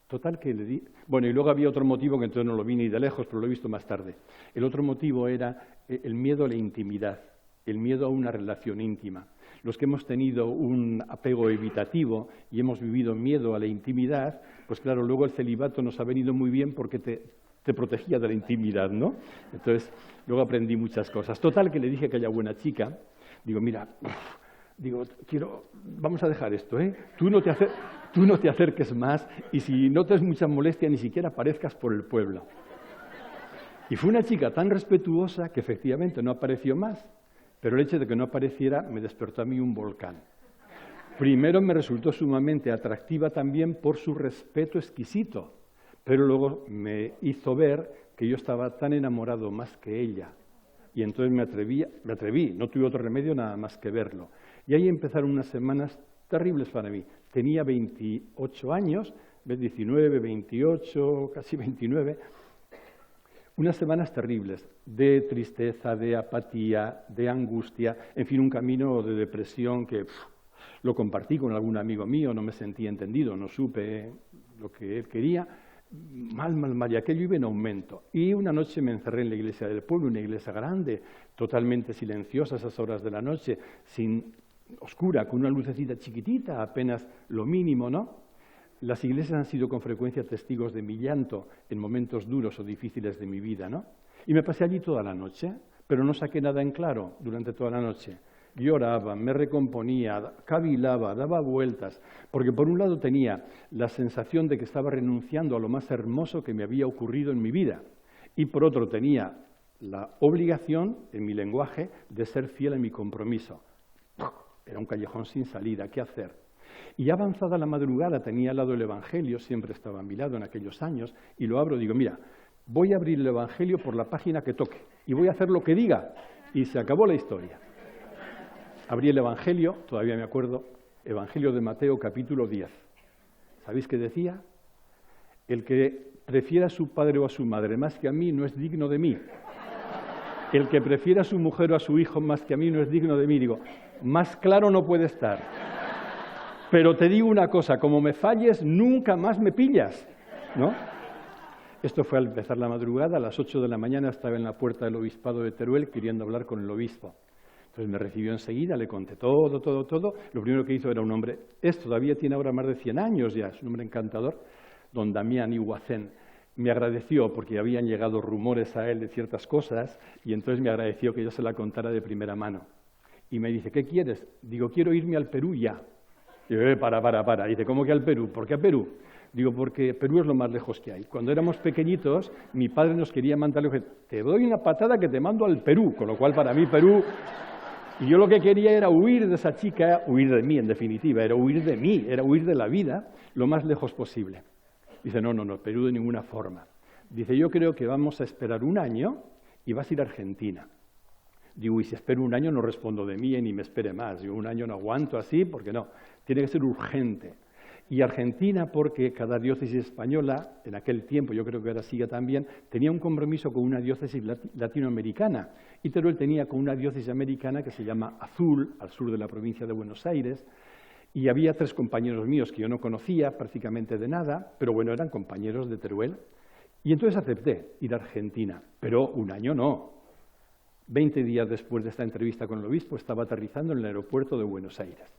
Total que le di... Bueno, y luego había otro motivo que entonces no lo vi ni de lejos, pero lo he visto más tarde. El otro motivo era el miedo a la intimidad, el miedo a una relación íntima. Los que hemos tenido un apego evitativo y hemos vivido miedo a la intimidad, pues claro, luego el celibato nos ha venido muy bien porque te protegía de la intimidad, ¿no? Entonces, luego aprendí muchas cosas. Total que le dije a aquella buena chica, digo, mira... vamos a dejar esto, ¿eh? Tú no te acerques más y si notas mucha molestia ni siquiera aparezcas por el pueblo. Y fue una chica tan respetuosa que efectivamente no apareció más, pero el hecho de que no apareciera me despertó a mí un volcán. Primero me resultó sumamente atractiva también por su respeto exquisito, pero luego me hizo ver que yo estaba tan enamorado más que ella Y entonces me atreví, no tuve otro remedio nada más que verlo. Y ahí empezaron unas semanas terribles para mí. Tenía 28 años, 19, 28, casi 29, unas semanas terribles, de tristeza, de apatía, de angustia, en fin, un camino de depresión que lo compartí con algún amigo mío, no me sentí entendido, no supe lo que él quería, mal, y aquello iba en aumento. Y una noche me encerré en la iglesia del pueblo, una iglesia grande, totalmente silenciosa a esas horas de la noche, oscura, con una lucecita chiquitita, apenas lo mínimo, ¿no? Las iglesias han sido con frecuencia testigos de mi llanto en momentos duros o difíciles de mi vida, ¿no? Y me pasé allí toda la noche, pero no saqué nada en claro durante toda la noche. Lloraba, me recomponía, cavilaba, daba vueltas, porque por un lado tenía la sensación de que estaba renunciando a lo más hermoso que me había ocurrido en mi vida, y por otro tenía la obligación, en mi lenguaje, de ser fiel a mi compromiso. Era un callejón sin salida, ¿qué hacer? Y avanzada la madrugada tenía al lado el Evangelio, siempre estaba a mi lado en aquellos años, y lo abro, digo, mira, voy a abrir el Evangelio por la página que toque, y voy a hacer lo que diga, y se acabó la historia. Abrí el Evangelio, todavía me acuerdo, Evangelio de Mateo, capítulo 10. ¿Sabéis qué decía? El que prefiera a su padre o a su madre más que a mí no es digno de mí. El que prefiera a su mujer o a su hijo más que a mí no es digno de mí. Digo, más claro no puede estar. Pero te digo una cosa, como me falles, nunca más me pillas, ¿no? Esto fue al empezar la madrugada, a las 8 de la mañana estaba en la puerta del obispado de Teruel queriendo hablar con el obispo. Entonces me recibió enseguida, le conté todo. Lo primero que hizo era un hombre, todavía tiene ahora más de 100 años ya, es un hombre encantador, don Damián Iguacén. Me agradeció porque habían llegado rumores a él de ciertas cosas y entonces me agradeció que yo se la contara de primera mano. Y me dice, ¿qué quieres? Digo, quiero irme al Perú ya. Y yo, para. Dice, ¿cómo que al Perú? ¿Por qué a Perú? Digo, porque Perú es lo más lejos que hay. Cuando éramos pequeñitos, mi padre nos quería mandar, le dije, te doy una patada que te mando al Perú, con lo cual para mí Perú... Y yo lo que quería era huir de esa chica, huir de mí en definitiva, era huir de mí, era huir de la vida lo más lejos posible. Dice, no, Perú de ninguna forma. Dice, yo creo que vamos a esperar un año y vas a ir a Argentina. Digo, y si espero un año no respondo de mí ni me espere más. Digo, un año no aguanto así, porque no, tiene que ser urgente. Y Argentina, porque cada diócesis española, en aquel tiempo, yo creo que ahora sigue también, tenía un compromiso con una diócesis latinoamericana. Y Teruel tenía con una diócesis americana que se llama Azul, al sur de la provincia de Buenos Aires. Y había 3 compañeros míos que yo no conocía prácticamente de nada, pero bueno, eran compañeros de Teruel. Y entonces acepté ir a Argentina, pero un año no. 20 días después de esta entrevista con el obispo, estaba aterrizando en el aeropuerto de Buenos Aires.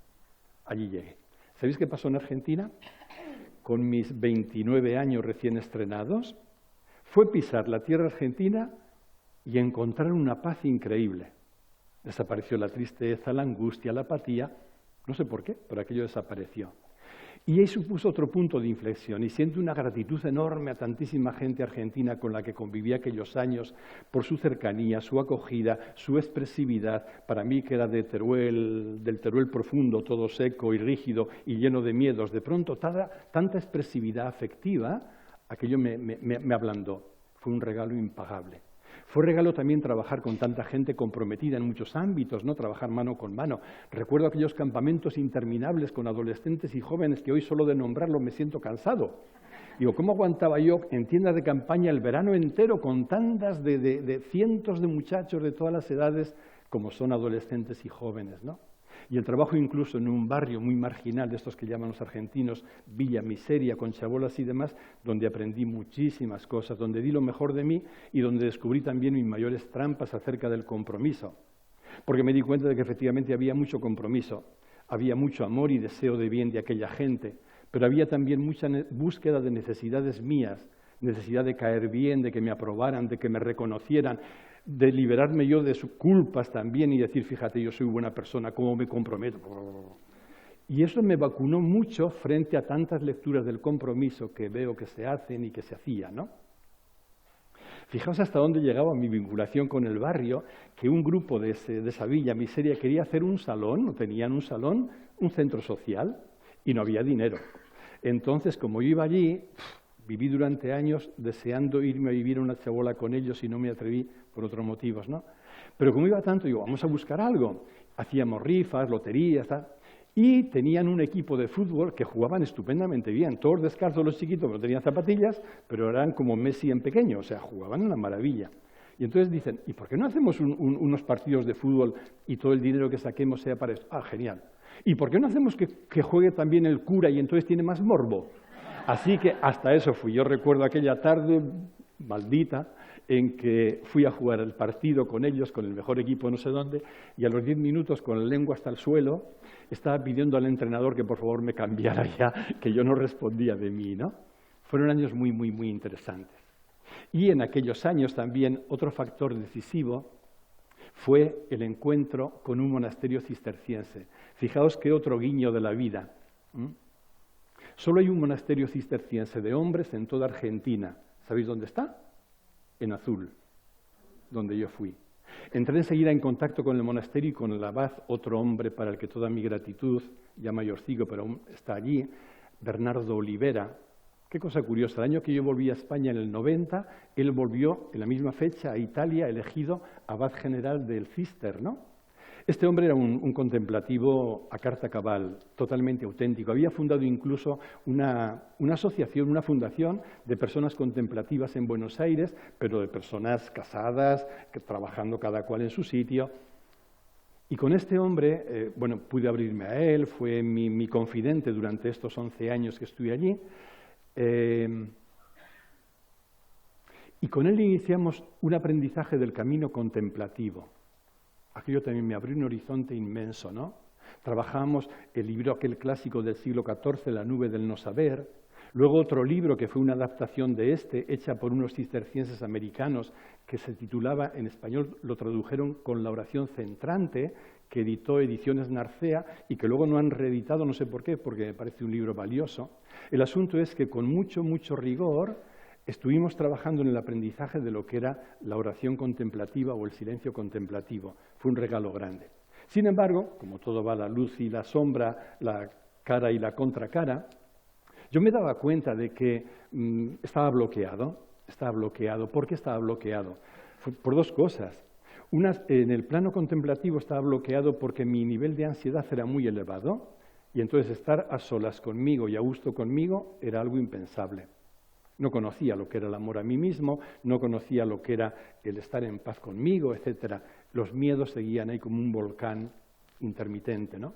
Allí llegué. ¿Sabéis qué pasó en Argentina? Con mis 29 años recién estrenados, fue pisar la tierra argentina y encontrar una paz increíble. Desapareció la tristeza, la angustia, la apatía, no sé por qué, pero aquello desapareció. Y ahí supuso otro punto de inflexión, y siento una gratitud enorme a tantísima gente argentina con la que conviví aquellos años por su cercanía, su acogida, su expresividad. Para mí, que era del Teruel profundo, todo seco y rígido y lleno de miedos, de pronto tanta expresividad afectiva, aquello me ablandó. Fue un regalo impagable. Fue regalo también trabajar con tanta gente comprometida en muchos ámbitos, ¿no? Trabajar mano con mano. Recuerdo aquellos campamentos interminables con adolescentes y jóvenes que hoy solo de nombrarlo me siento cansado. Digo, ¿cómo aguantaba yo en tiendas de campaña el verano entero con tantas de cientos de muchachos de todas las edades como son adolescentes y jóvenes, ¿no? Y el trabajo incluso en un barrio muy marginal, de estos que llaman los argentinos Villa Miseria, con chabolas y demás, donde aprendí muchísimas cosas, donde di lo mejor de mí y donde descubrí también mis mayores trampas acerca del compromiso. Porque me di cuenta de que efectivamente había mucho compromiso, había mucho amor y deseo de bien de aquella gente, pero había también mucha búsqueda de necesidades mías, necesidad de caer bien, de que me aprobaran, de que me reconocieran, de liberarme yo de sus culpas también y decir, fíjate, yo soy buena persona, ¿cómo me comprometo? Y eso me vacunó mucho frente a tantas lecturas del compromiso que veo que se hacen y que se hacían, ¿no? Fijaos hasta dónde llegaba mi vinculación con el barrio, que un grupo de esa Villa Miseria quería hacer un salón, no tenían un salón, un centro social, y no había dinero. Entonces, como yo iba allí, Viví durante años deseando irme a vivir a una chabola con ellos y no me atreví por otros motivos, ¿no? Pero como iba tanto, digo, vamos a buscar algo. Hacíamos rifas, loterías, tal. Y tenían un equipo de fútbol que jugaban estupendamente bien. Todos descalzos los chiquitos, no tenían zapatillas, pero eran como Messi en pequeño, o sea, jugaban una maravilla. Y entonces dicen, ¿y por qué no hacemos unos partidos de fútbol y todo el dinero que saquemos sea para esto? Ah, genial. ¿Y por qué no hacemos que juegue también el cura y entonces tiene más morbo? Así que hasta eso fui. Yo recuerdo aquella tarde maldita en que fui a jugar el partido con ellos, con el mejor equipo no sé dónde, y a los 10 minutos, con la lengua hasta el suelo, estaba pidiendo al entrenador que por favor me cambiara ya, que yo no respondía de mí, ¿no? Fueron años muy, muy, muy interesantes. Y en aquellos años también otro factor decisivo fue el encuentro con un monasterio cisterciense. Fijaos qué otro guiño de la vida. Solo hay un monasterio cisterciense de hombres en toda Argentina. ¿Sabéis dónde está? En Azul, donde yo fui. Entré enseguida en contacto con el monasterio y con el abad, otro hombre para el que toda mi gratitud, ya mayorcico, pero aún está allí, Bernardo Olivera. Qué cosa curiosa, el año que yo volví a España en el 90, él volvió en la misma fecha a Italia, elegido abad general del Cister, ¿no? Este hombre era un contemplativo a carta cabal, totalmente auténtico. Había fundado incluso una asociación, una fundación de personas contemplativas en Buenos Aires, pero de personas casadas, trabajando cada cual en su sitio. Y con este hombre, bueno, pude abrirme a él, fue mi confidente durante estos 11 años que estuve allí. Y con él iniciamos un aprendizaje del camino contemplativo. Aquello también me abrió un horizonte inmenso, ¿no? Trabajamos el libro aquel clásico del siglo XIV, La nube del no saber. Luego otro libro que fue una adaptación de este, hecha por unos cistercienses americanos, que se titulaba, en español lo tradujeron con La oración centrante, que editó Ediciones Narcea y que luego no han reeditado, no sé por qué, porque me parece un libro valioso. El asunto es que con mucho, mucho rigor estuvimos trabajando en el aprendizaje de lo que era la oración contemplativa o el silencio contemplativo. Fue un regalo grande. Sin embargo, como todo va, la luz y la sombra, la cara y la contracara, yo me daba cuenta de que estaba bloqueado. ¿Por qué estaba bloqueado? Por dos cosas. Una, en el plano contemplativo estaba bloqueado porque mi nivel de ansiedad era muy elevado y entonces estar a solas conmigo y a gusto conmigo era algo impensable. No conocía lo que era el amor a mí mismo, no conocía lo que era el estar en paz conmigo, etc. Los miedos seguían ahí como un volcán intermitente, ¿no?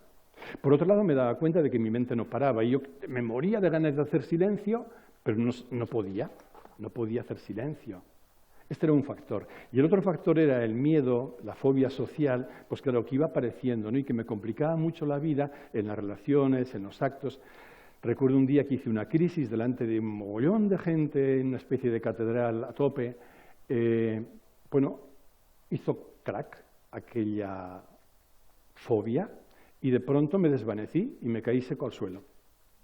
Por otro lado, me daba cuenta de que mi mente no paraba y yo me moría de ganas de hacer silencio, pero no podía hacer silencio. Este era un factor. Y el otro factor era el miedo, la fobia social, pues claro, que iba apareciendo, ¿no? Y que me complicaba mucho la vida en las relaciones, en los actos. Recuerdo un día que hice una crisis delante de un mogollón de gente en una especie de catedral a tope. Bueno, hizo crack aquella fobia y de pronto me desvanecí y me caí seco al suelo.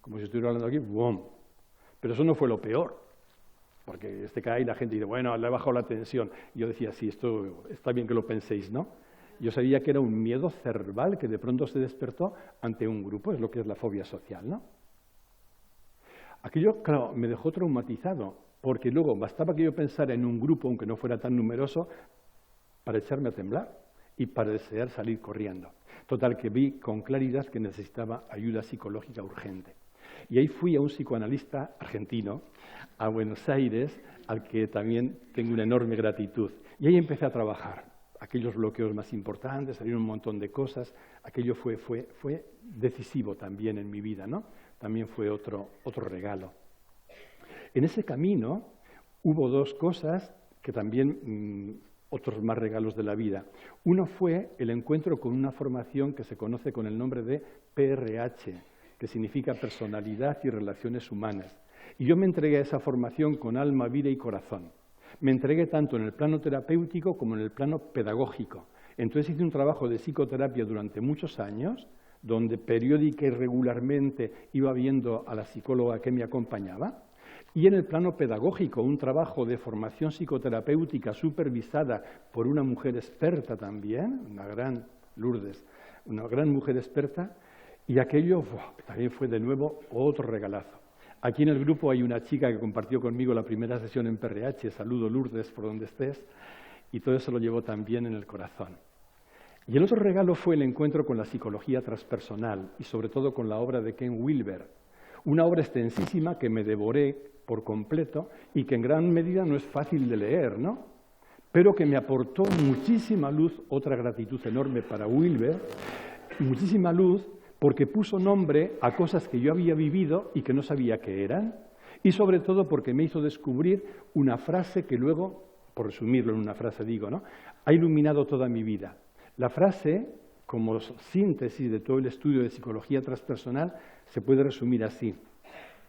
Como si estuviera hablando aquí, ¡bum! Pero eso no fue lo peor, porque cae y la gente dice, bueno, le he bajado la tensión. Y yo decía, sí, esto está bien que lo penséis, ¿no? Yo sabía que era un miedo cerval que de pronto se despertó ante un grupo, es lo que es la fobia social, ¿no? Aquello, claro, me dejó traumatizado, porque luego bastaba que yo pensara en un grupo, aunque no fuera tan numeroso, para echarme a temblar y para desear salir corriendo. Total, que vi con claridad que necesitaba ayuda psicológica urgente. Y ahí fui a un psicoanalista argentino, a Buenos Aires, al que también tengo una enorme gratitud. Y ahí empecé a trabajar. Aquellos bloqueos más importantes, salieron un montón de cosas. Aquello fue decisivo también en mi vida, ¿no? También fue otro regalo. En ese camino hubo dos cosas que también, otros más regalos de la vida. Uno fue el encuentro con una formación que se conoce con el nombre de PRH, que significa Personalidad y Relaciones Humanas. Y yo me entregué a esa formación con alma, vida y corazón. Me entregué tanto en el plano terapéutico como en el plano pedagógico. Entonces hice un trabajo de psicoterapia durante muchos años, donde periódica y regularmente iba viendo a la psicóloga que me acompañaba, y en el plano pedagógico, un trabajo de formación psicoterapéutica supervisada por una mujer experta también, una gran Lourdes, una gran mujer experta, y aquello también fue de nuevo otro regalazo. Aquí en el grupo hay una chica que compartió conmigo la primera sesión en PRH, saludo Lourdes por donde estés, y todo eso lo llevo también en el corazón. Y el otro regalo fue el encuentro con la psicología transpersonal y sobre todo con la obra de Ken Wilber, una obra extensísima que me devoré por completo y que en gran medida no es fácil de leer, ¿no? Pero que me aportó muchísima luz, otra gratitud enorme para Wilber, muchísima luz porque puso nombre a cosas que yo había vivido y que no sabía qué eran, y sobre todo porque me hizo descubrir una frase que luego, por resumirlo en una frase digo, ¿no?, ha iluminado toda mi vida. La frase, como síntesis de todo el estudio de psicología transpersonal, se puede resumir así: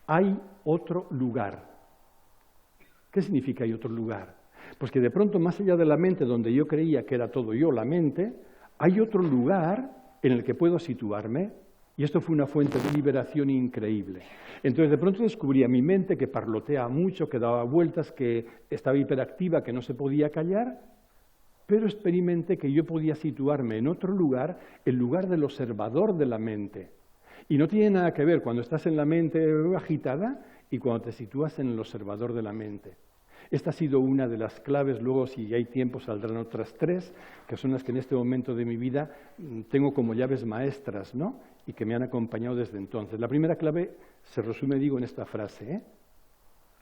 hay otro lugar. ¿Qué significa hay otro lugar? Pues que de pronto, más allá de la mente, donde yo creía que era todo yo, la mente, hay otro lugar en el que puedo situarme, y esto fue una fuente de liberación increíble. Entonces, de pronto descubrí a mi mente que parlotea mucho, que daba vueltas, que estaba hiperactiva, que no se podía callar, pero experimenté que yo podía situarme en otro lugar, el lugar del observador de la mente. Y no tiene nada que ver cuando estás en la mente agitada y cuando te sitúas en el observador de la mente. Esta ha sido una de las claves, luego si hay tiempo saldrán otras 3, que son las que en este momento de mi vida tengo como llaves maestras, ¿no?, y que me han acompañado desde entonces. La primera clave se resume, digo, en esta frase, ¿eh?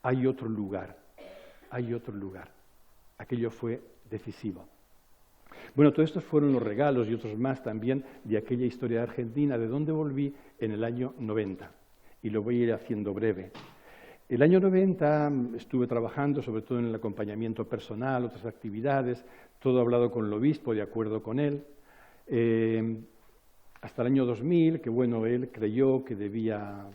Hay otro lugar, hay otro lugar. Aquello fue decisivo. Bueno, todos estos fueron los regalos y otros más también de aquella historia de Argentina, de donde volví en el año 90, y lo voy a ir haciendo breve. El año 90 estuve trabajando sobre todo en el acompañamiento personal, otras actividades, todo hablado con el obispo, de acuerdo con él, hasta el año 2000, que bueno, él creyó que debía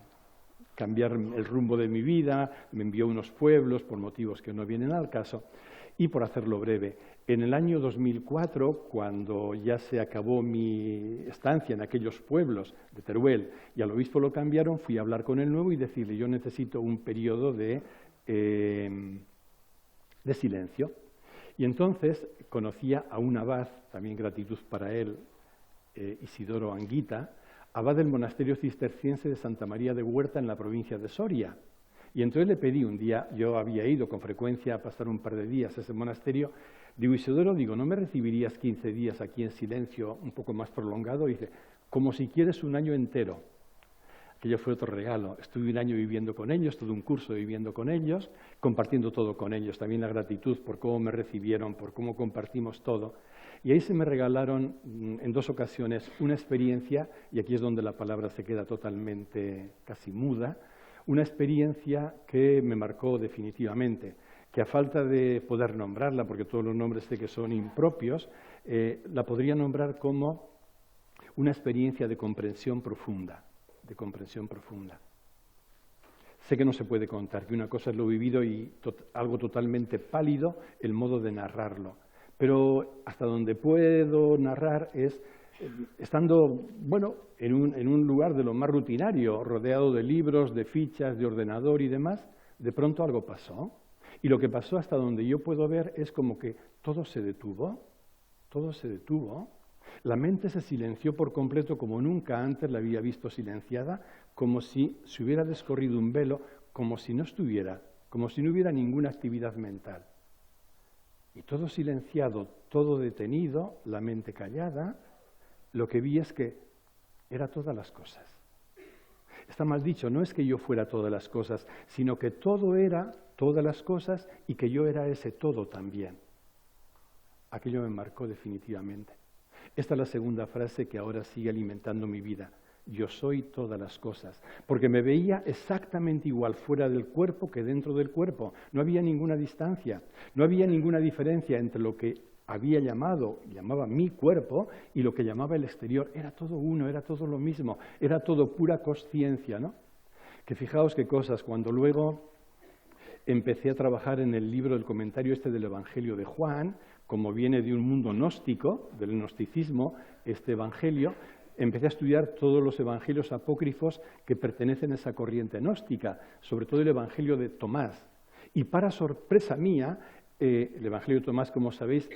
cambiar el rumbo de mi vida, me envió a unos pueblos por motivos que no vienen al caso, y por hacerlo breve, en el año 2004, cuando ya se acabó mi estancia en aquellos pueblos de Teruel y al obispo lo cambiaron, fui a hablar con el nuevo y decirle: yo necesito un periodo de silencio. Y entonces conocía a un abad, también gratitud para él, Isidoro Anguita, abad del monasterio cisterciense de Santa María de Huerta en la provincia de Soria. Y entonces le pedí un día, yo había ido con frecuencia a pasar un par de días a ese monasterio, digo: Isidoro, digo, ¿no me recibirías 15 días aquí en silencio un poco más prolongado? Y dice: como si quieres un año entero. Aquello fue otro regalo. Estuve un año viviendo con ellos, todo un curso viviendo con ellos, compartiendo todo con ellos, también la gratitud por cómo me recibieron, por cómo compartimos todo. Y ahí se me regalaron en 2 ocasiones una experiencia, y aquí es donde la palabra se queda totalmente casi muda, una experiencia que me marcó definitivamente, que a falta de poder nombrarla, porque todos los nombres sé que son impropios, la podría nombrar como una experiencia de comprensión profunda, de comprensión profunda. Sé que no se puede contar, que una cosa es lo vivido y algo totalmente pálido el modo de narrarlo, pero hasta donde puedo narrar es estando, bueno, en un lugar de lo más rutinario, rodeado de libros, de fichas, de ordenador y demás, de pronto algo pasó. Y lo que pasó, hasta donde yo puedo ver, es como que todo se detuvo, todo se detuvo. La mente se silenció por completo como nunca antes la había visto silenciada, como si se hubiera descorrido un velo, como si no estuviera, como si no hubiera ninguna actividad mental. Y todo silenciado, todo detenido, la mente callada, lo que vi es que era todas las cosas. Está mal dicho, no es que yo fuera todas las cosas, sino que todo era todas las cosas y que yo era ese todo también. Aquello me marcó definitivamente. Esta es la segunda frase que ahora sigue alimentando mi vida. Yo soy todas las cosas, porque me veía exactamente igual fuera del cuerpo que dentro del cuerpo. No había ninguna distancia, no había ninguna diferencia entre lo que llamaba mi cuerpo y lo que llamaba el exterior. Era todo uno, era todo lo mismo, era todo pura consciencia, ¿no? Que fijaos qué cosas, cuando luego empecé a trabajar en el libro del comentario del Evangelio de Juan, como viene de un mundo gnóstico, del gnosticismo, este Evangelio, empecé a estudiar todos los evangelios apócrifos que pertenecen a esa corriente gnóstica, sobre todo el Evangelio de Tomás. Y para sorpresa mía, el Evangelio de Tomás, como sabéis,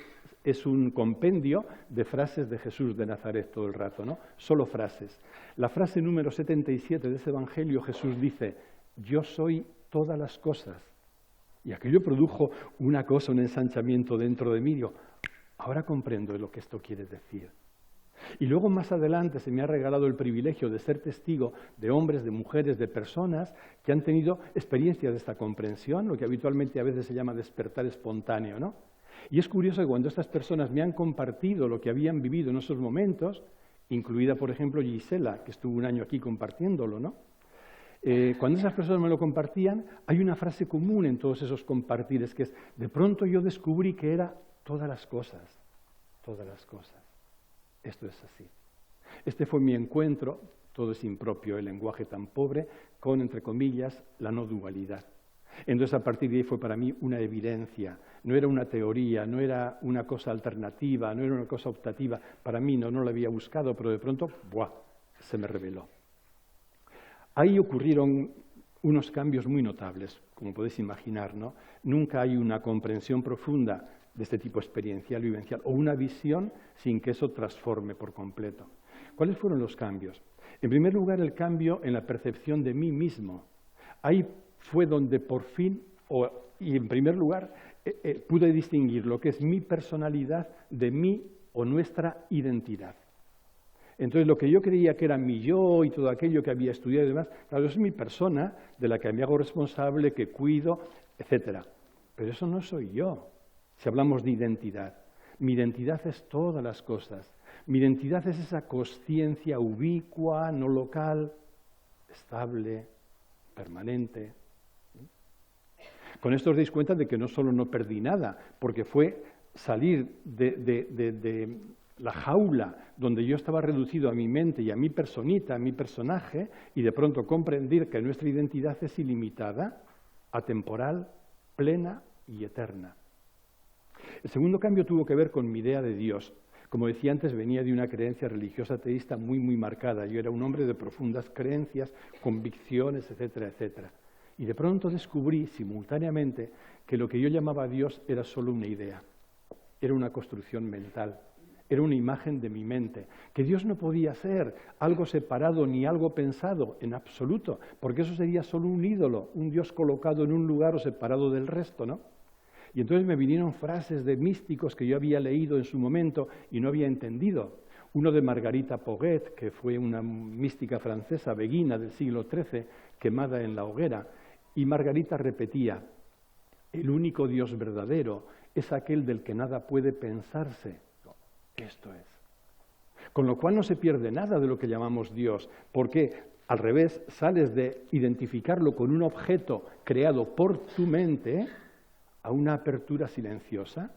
es un compendio de frases de Jesús de Nazaret todo el rato, ¿no? Solo frases. La frase número 77 de ese Evangelio, Jesús dice: yo soy todas las cosas. Y aquello produjo una cosa, un ensanchamiento dentro de mí. Digo, ahora comprendo lo que esto quiere decir. Y luego más adelante se me ha regalado el privilegio de ser testigo de hombres, de mujeres, de personas que han tenido experiencias de esta comprensión, lo que habitualmente a veces se llama despertar espontáneo, ¿no? Y es curioso que cuando estas personas me han compartido lo que habían vivido en esos momentos, incluida, por ejemplo, Gisela, que estuvo un año aquí compartiéndolo, ¿no? Cuando esas personas me lo compartían, hay una frase común en todos esos compartires, que es, de pronto yo descubrí que era todas las cosas, todas las cosas. Esto es así. Este fue mi encuentro, todo es impropio, el lenguaje tan pobre, con, entre comillas, la no dualidad. Entonces, a partir de ahí fue para mí una evidencia, no era una teoría, no era una cosa alternativa, no era una cosa optativa. Para mí no la había buscado, pero de pronto, ¡buah!, se me reveló. Ahí ocurrieron unos cambios muy notables, como podéis imaginar, ¿no? Nunca hay una comprensión profunda de este tipo experiencial, vivencial, o una visión sin que eso transforme por completo. ¿Cuáles fueron los cambios? En primer lugar, el cambio en la percepción de mí mismo. Ahí fue donde por fin, y en primer lugar, pude distinguir lo que es mi personalidad de mi o nuestra identidad. Entonces, lo que yo creía que era mi yo y todo aquello que había estudiado y demás, claro, es mi persona de la que me hago responsable, que cuido, etc. Pero eso no soy yo, si hablamos de identidad. Mi identidad es todas las cosas. Mi identidad es esa consciencia ubicua, no local, estable, permanente. Con esto os dais cuenta de que no solo no perdí nada, porque fue salir de la jaula donde yo estaba reducido a mi mente y a mi personita, a mi personaje, y de pronto comprender que nuestra identidad es ilimitada, atemporal, plena y eterna. El segundo cambio tuvo que ver con mi idea de Dios. Como decía antes, venía de una creencia religiosa teísta muy marcada. Yo era un hombre de profundas creencias, convicciones, etcétera, etcétera. Y de pronto descubrí simultáneamente que lo que yo llamaba Dios era solo una idea, era una construcción mental, era una imagen de mi mente, que Dios no podía ser algo separado ni algo pensado en absoluto, porque eso sería solo un ídolo, un Dios colocado en un lugar o separado del resto, ¿no? Y entonces me vinieron frases de místicos que yo había leído en su momento y no había entendido. Uno de Margarita Poguet, que fue una mística francesa beguina del siglo XIII, quemada en la hoguera, y Margarita repetía, el único Dios verdadero es aquel del que nada puede pensarse. Esto es. Con lo cual no se pierde nada de lo que llamamos Dios, porque al revés, sales de identificarlo con un objeto creado por tu mente a una apertura silenciosa,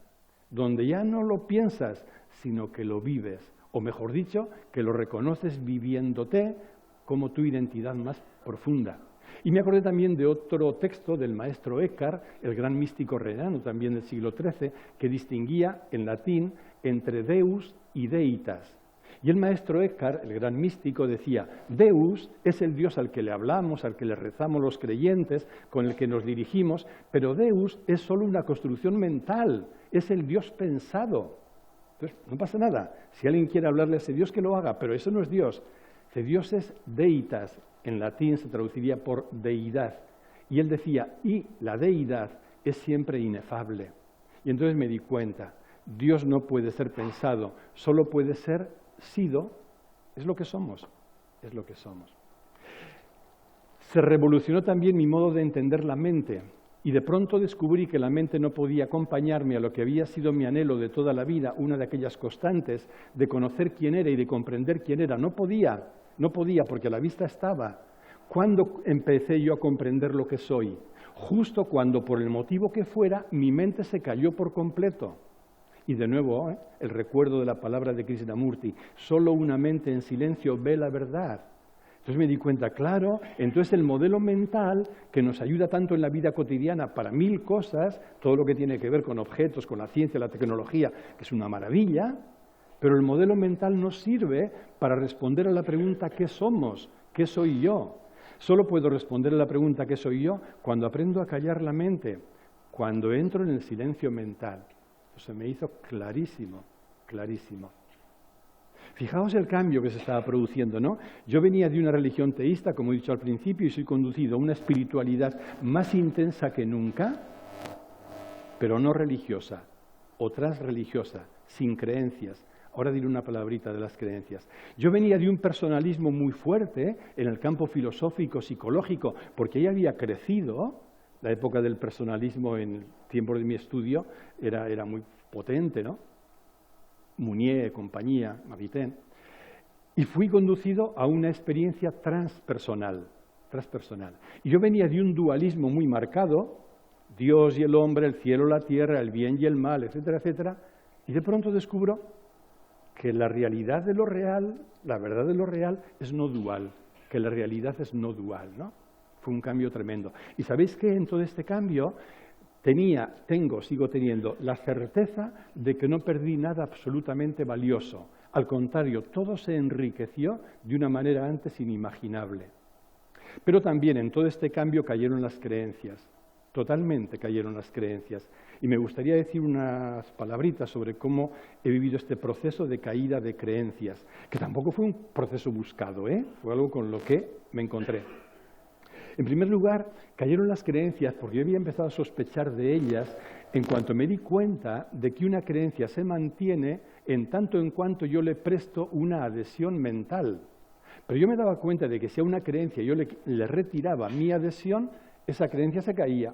donde ya no lo piensas, sino que lo vives, o mejor dicho, que lo reconoces viviéndote como tu identidad más profunda. Y me acordé también de otro texto del maestro Eckhart, el gran místico renano también del siglo XIII, que distinguía en latín entre Deus y Deitas. Y el maestro Eckhart, el gran místico, decía, Deus es el Dios al que le hablamos, al que le rezamos los creyentes, con el que nos dirigimos, pero Deus es solo una construcción mental, es el Dios pensado. Entonces, no pasa nada. Si alguien quiere hablarle a ese Dios, que lo haga, pero eso no es Dios. Ese Dios es Deitas, en latín se traduciría por deidad. Y él decía, y la deidad es siempre inefable. Y entonces me di cuenta, Dios no puede ser pensado, solo puede ser sido, es lo que somos, es lo que somos. Se revolucionó también mi modo de entender la mente, y de pronto descubrí que la mente no podía acompañarme a lo que había sido mi anhelo de toda la vida, una de aquellas constantes de conocer quién era y de comprender quién era. No podía porque a la vista estaba. ¿Cuándo empecé yo a comprender lo que soy? Justo cuando, por el motivo que fuera, mi mente se cayó por completo. Y de nuevo, el recuerdo de la palabra de Krishnamurti, solo una mente en silencio ve la verdad. Entonces me di cuenta, claro, entonces el modelo mental que nos ayuda tanto en la vida cotidiana para 1000 cosas, todo lo que tiene que ver con objetos, con la ciencia, la tecnología, que es una maravilla, pero el modelo mental nos sirve para responder a la pregunta ¿qué somos? ¿Qué soy yo? Solo puedo responder a la pregunta ¿qué soy yo? Cuando aprendo a callar la mente, cuando entro en el silencio mental. Se me hizo clarísimo, clarísimo. Fijaos el cambio que se estaba produciendo, ¿no? Yo venía de una religión teísta, como he dicho al principio, y soy conducido a una espiritualidad más intensa que nunca, pero no religiosa, o transreligiosa, sin creencias. Ahora diré una palabrita de las creencias. Yo venía de un personalismo muy fuerte en el campo filosófico, psicológico, porque ya había crecido. La época del personalismo en el tiempo de mi estudio era muy potente, ¿no? Mounier, compañía, Maritain. Y fui conducido a una experiencia transpersonal. Y yo venía de un dualismo muy marcado, Dios y el hombre, el cielo, la tierra, el bien y el mal, etcétera, etcétera, y de pronto descubro que la realidad de lo real, la verdad de lo real, es no dual, que la realidad es no dual, ¿no? Fue un cambio tremendo. Y ¿sabéis qué? En todo este cambio sigo teniendo la certeza de que no perdí nada absolutamente valioso. Al contrario, todo se enriqueció de una manera antes inimaginable. Pero también en todo este cambio cayeron las creencias, totalmente cayeron las creencias. Y me gustaría decir unas palabritas sobre cómo he vivido este proceso de caída de creencias, que tampoco fue un proceso buscado, fue algo con lo que me encontré. En primer lugar, cayeron las creencias porque yo había empezado a sospechar de ellas en cuanto me di cuenta de que una creencia se mantiene en tanto en cuanto yo le presto una adhesión mental. Pero yo me daba cuenta de que si a una creencia yo le retiraba mi adhesión, esa creencia se caía.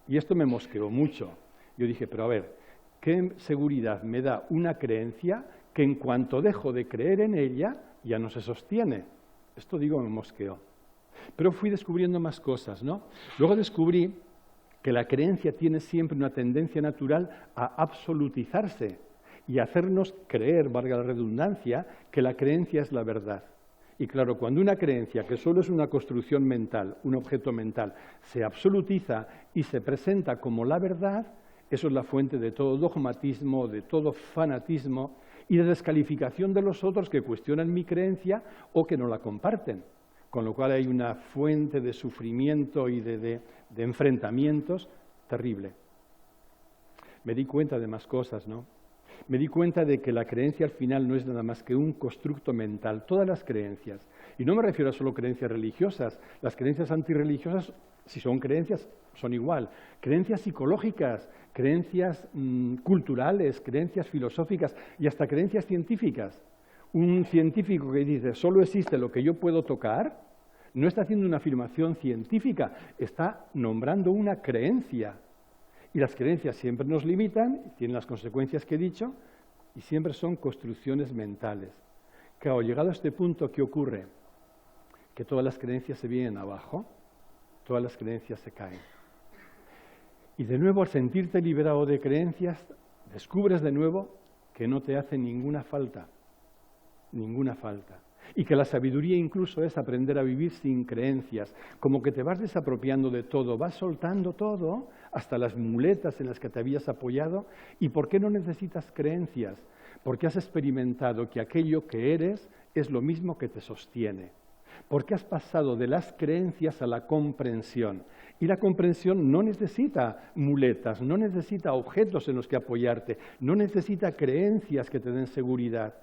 Y esto me mosqueó mucho. Yo dije, pero a ver, ¿qué seguridad me da una creencia que en cuanto dejo de creer en ella ya no se sostiene? Esto me mosqueó. Pero fui descubriendo más cosas, ¿no? Luego descubrí que la creencia tiene siempre una tendencia natural a absolutizarse y a hacernos creer, valga la redundancia, que la creencia es la verdad. Y claro, cuando una creencia, que solo es una construcción mental, un objeto mental, se absolutiza y se presenta como la verdad, eso es la fuente de todo dogmatismo, de todo fanatismo y de descalificación de los otros que cuestionan mi creencia o que no la comparten. Con lo cual hay una fuente de sufrimiento y de enfrentamientos terrible. Me di cuenta de más cosas, ¿no? Me di cuenta de que la creencia al final no es nada más que un constructo mental, todas las creencias. Y no me refiero a solo creencias religiosas, las creencias antirreligiosas, si son creencias, son igual. Creencias psicológicas, creencias culturales, creencias filosóficas y hasta creencias científicas. Un científico que dice, solo existe lo que yo puedo tocar, no está haciendo una afirmación científica, está nombrando una creencia. Y las creencias siempre nos limitan, tienen las consecuencias que he dicho, y siempre son construcciones mentales. Claro, llegado a este punto, ¿qué ocurre? Que todas las creencias se vienen abajo, todas las creencias se caen. Y de nuevo, al sentirte liberado de creencias, descubres de nuevo que no te hace ninguna falta. Ninguna falta. Y que la sabiduría incluso es aprender a vivir sin creencias, como que te vas desapropiando de todo, vas soltando todo, hasta las muletas en las que te habías apoyado. ¿Y por qué no necesitas creencias? Porque has experimentado que aquello que eres es lo mismo que te sostiene. Porque has pasado de las creencias a la comprensión. Y la comprensión no necesita muletas, no necesita objetos en los que apoyarte, no necesita creencias que te den seguridad.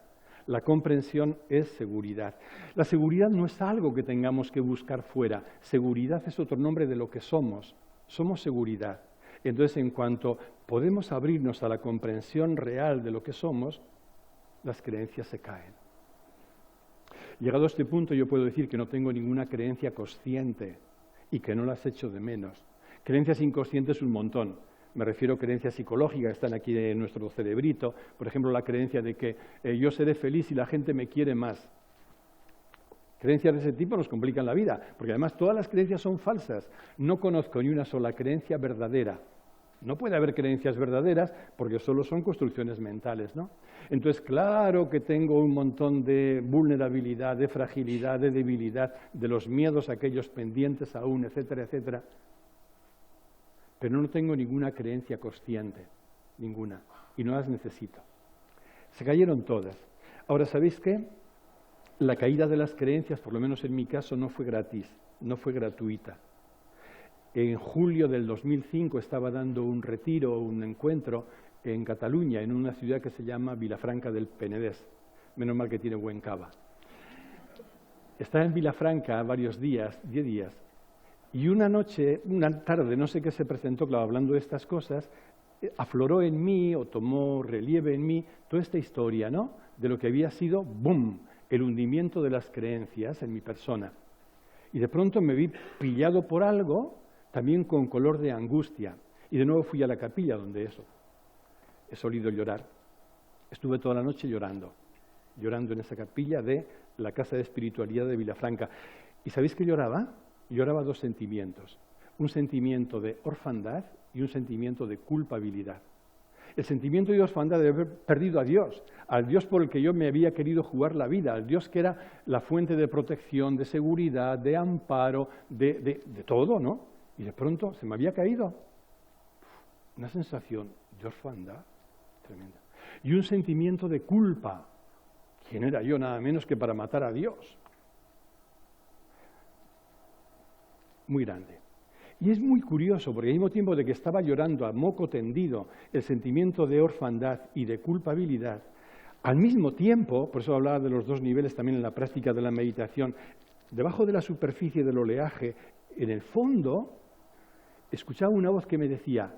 La comprensión es seguridad. La seguridad no es algo que tengamos que buscar fuera. Seguridad es otro nombre de lo que somos. Somos seguridad. Entonces, en cuanto podemos abrirnos a la comprensión real de lo que somos, las creencias se caen. Llegado a este punto, yo puedo decir que no tengo ninguna creencia consciente y que no las echo de menos. Creencias inconscientes un montón. Me refiero a creencias psicológicas que están aquí en nuestro cerebrito. Por ejemplo, la creencia de que yo seré feliz si la gente me quiere más. Creencias de ese tipo nos complican la vida, porque además todas las creencias son falsas. No conozco ni una sola creencia verdadera. No puede haber creencias verdaderas porque solo son construcciones mentales, ¿no? Entonces, claro que tengo un montón de vulnerabilidad, de fragilidad, de debilidad, de los miedos aquellos pendientes aún, etcétera, etcétera. Pero no tengo ninguna creencia consciente, ninguna, y no las necesito. Se cayeron todas. Ahora, ¿sabéis qué? La caída de las creencias, por lo menos en mi caso, no fue gratis, no fue gratuita. En julio del 2005 estaba dando un retiro, un encuentro en Cataluña, en una ciudad que se llama Vilafranca del Penedès. menos mal que tiene buen cava. Estaba en Vilafranca varios días, 10 días, y una noche, una tarde, no sé qué se presentó, claro, hablando de estas cosas, afloró en mí o tomó relieve en mí toda esta historia, ¿no?, de lo que había sido, ¡boom!, el hundimiento de las creencias en mi persona. Y de pronto me vi pillado por algo, también con color de angustia. Y de nuevo fui a la capilla donde eso. He solido llorar. Estuve toda la noche llorando en esa capilla de la Casa de Espiritualidad de Vilafranca. ¿Y sabéis qué lloraba? Lloraba dos sentimientos. Un sentimiento de orfandad y un sentimiento de culpabilidad. El sentimiento de orfandad de haber perdido a Dios, al Dios por el que yo me había querido jugar la vida, al Dios que era la fuente de protección, de seguridad, de amparo, de todo, ¿no? Y de pronto se me había caído. Una sensación de orfandad tremenda. Y un sentimiento de culpa. ¿Quién era yo nada menos que para matar a Dios? Muy grande. Y es muy curioso, porque al mismo tiempo de que estaba llorando a moco tendido el sentimiento de orfandad y de culpabilidad, al mismo tiempo, por eso hablaba de los dos niveles también en la práctica de la meditación, debajo de la superficie del oleaje, en el fondo, escuchaba una voz que me decía,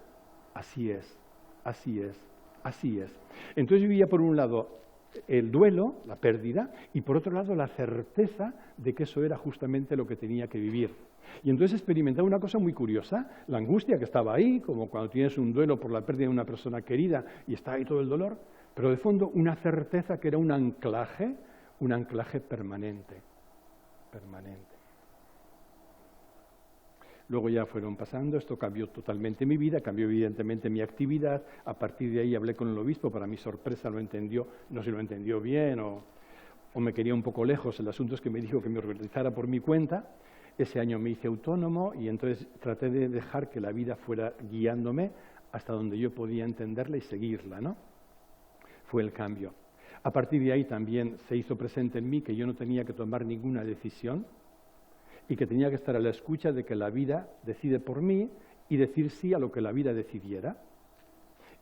así es, así es, así es. Entonces yo vivía por un lado el duelo, la pérdida, y por otro lado la certeza de que eso era justamente lo que tenía que vivir. Y entonces experimentaba una cosa muy curiosa, la angustia que estaba ahí, como cuando tienes un duelo por la pérdida de una persona querida y está ahí todo el dolor, pero de fondo una certeza que era un anclaje permanente, permanente. Luego ya fueron pasando, esto cambió totalmente mi vida, cambió evidentemente mi actividad, a partir de ahí hablé con el obispo, para mi sorpresa lo entendió, no sé si lo entendió bien o me quería un poco lejos, el asunto es que me dijo que me organizara por mi cuenta. Ese año me hice autónomo y entonces traté de dejar que la vida fuera guiándome hasta donde yo podía entenderla y seguirla, ¿no? Fue el cambio. A partir de ahí también se hizo presente en mí que yo no tenía que tomar ninguna decisión y que tenía que estar a la escucha de que la vida decide por mí y decir sí a lo que la vida decidiera.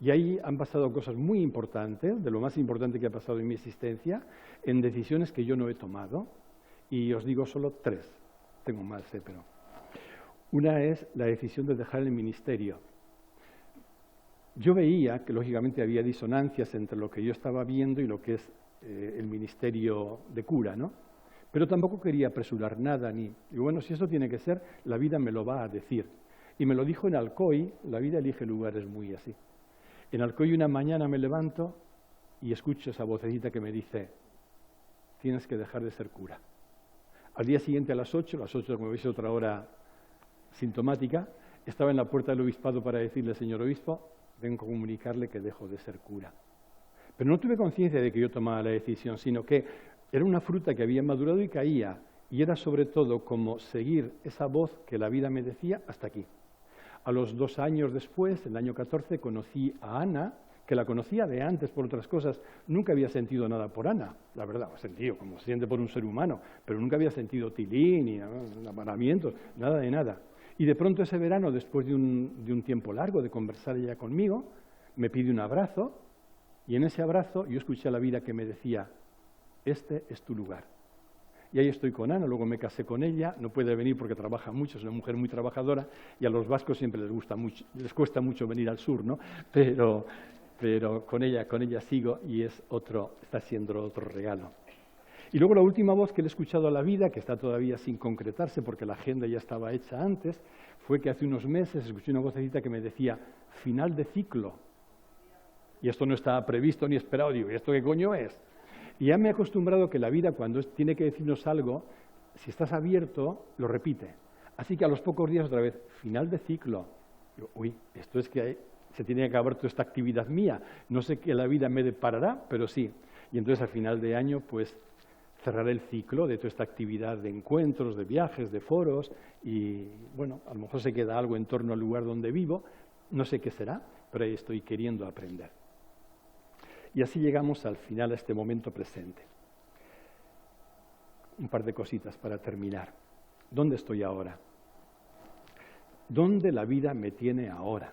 Y ahí han pasado cosas muy importantes, de lo más importante que ha pasado en mi existencia, en decisiones que yo no he tomado, y os digo solo 3. Tengo más, pero... Una es la decisión de dejar el ministerio. Yo veía que, lógicamente, había disonancias entre lo que yo estaba viendo y lo que es el ministerio de cura, ¿no? Pero tampoco quería apresurar nada, y bueno, si eso tiene que ser, la vida me lo va a decir. Y me lo dijo en Alcoy, la vida elige lugares muy así. En Alcoy una mañana me levanto y escucho esa vocecita que me dice, tienes que dejar de ser cura. Al día siguiente a las 8, como veis otra hora sintomática, estaba en la puerta del obispado para decirle, señor obispo, vengo a comunicarle que dejo de ser cura. Pero no tuve conciencia de que yo tomaba la decisión, sino que era una fruta que había madurado y caía, y era sobre todo como seguir esa voz que la vida me decía hasta aquí. A los 2 años después, en el año 14, conocí a Ana, que la conocía de antes por otras cosas. Nunca había sentido nada por Ana, la verdad, sentido como se siente por un ser humano, pero nunca había sentido tilín, ni enamoramientos, nada de nada. Y de pronto ese verano, después de un tiempo largo de conversar ella conmigo, me pide un abrazo, y en ese abrazo yo escuché a la vida que me decía, este es tu lugar. Y ahí estoy con Ana, luego me casé con ella, no puede venir porque trabaja mucho, es una mujer muy trabajadora, y a los vascos siempre les cuesta mucho venir al sur, ¿no? Pero con ella sigo y está siendo otro regalo. Y luego la última voz que le he escuchado a la vida, que está todavía sin concretarse porque la agenda ya estaba hecha antes, fue que hace unos meses escuché una vocecita que me decía, final de ciclo. Y esto no estaba previsto ni esperado, digo, ¿y esto qué coño es? Y ya me he acostumbrado que la vida, cuando tiene que decirnos algo, si estás abierto, lo repite. Así que a los pocos días otra vez, final de ciclo. Digo, uy, esto es que se tiene que acabar toda esta actividad mía. No sé qué la vida me deparará, pero sí. Y entonces al final de año, pues cerraré el ciclo de toda esta actividad de encuentros, de viajes, de foros. Y bueno, a lo mejor se queda algo en torno al lugar donde vivo. No sé qué será, pero ahí estoy queriendo aprender. Y así llegamos al final, a este momento presente. Un par de cositas para terminar. ¿Dónde estoy ahora? ¿Dónde la vida me tiene ahora?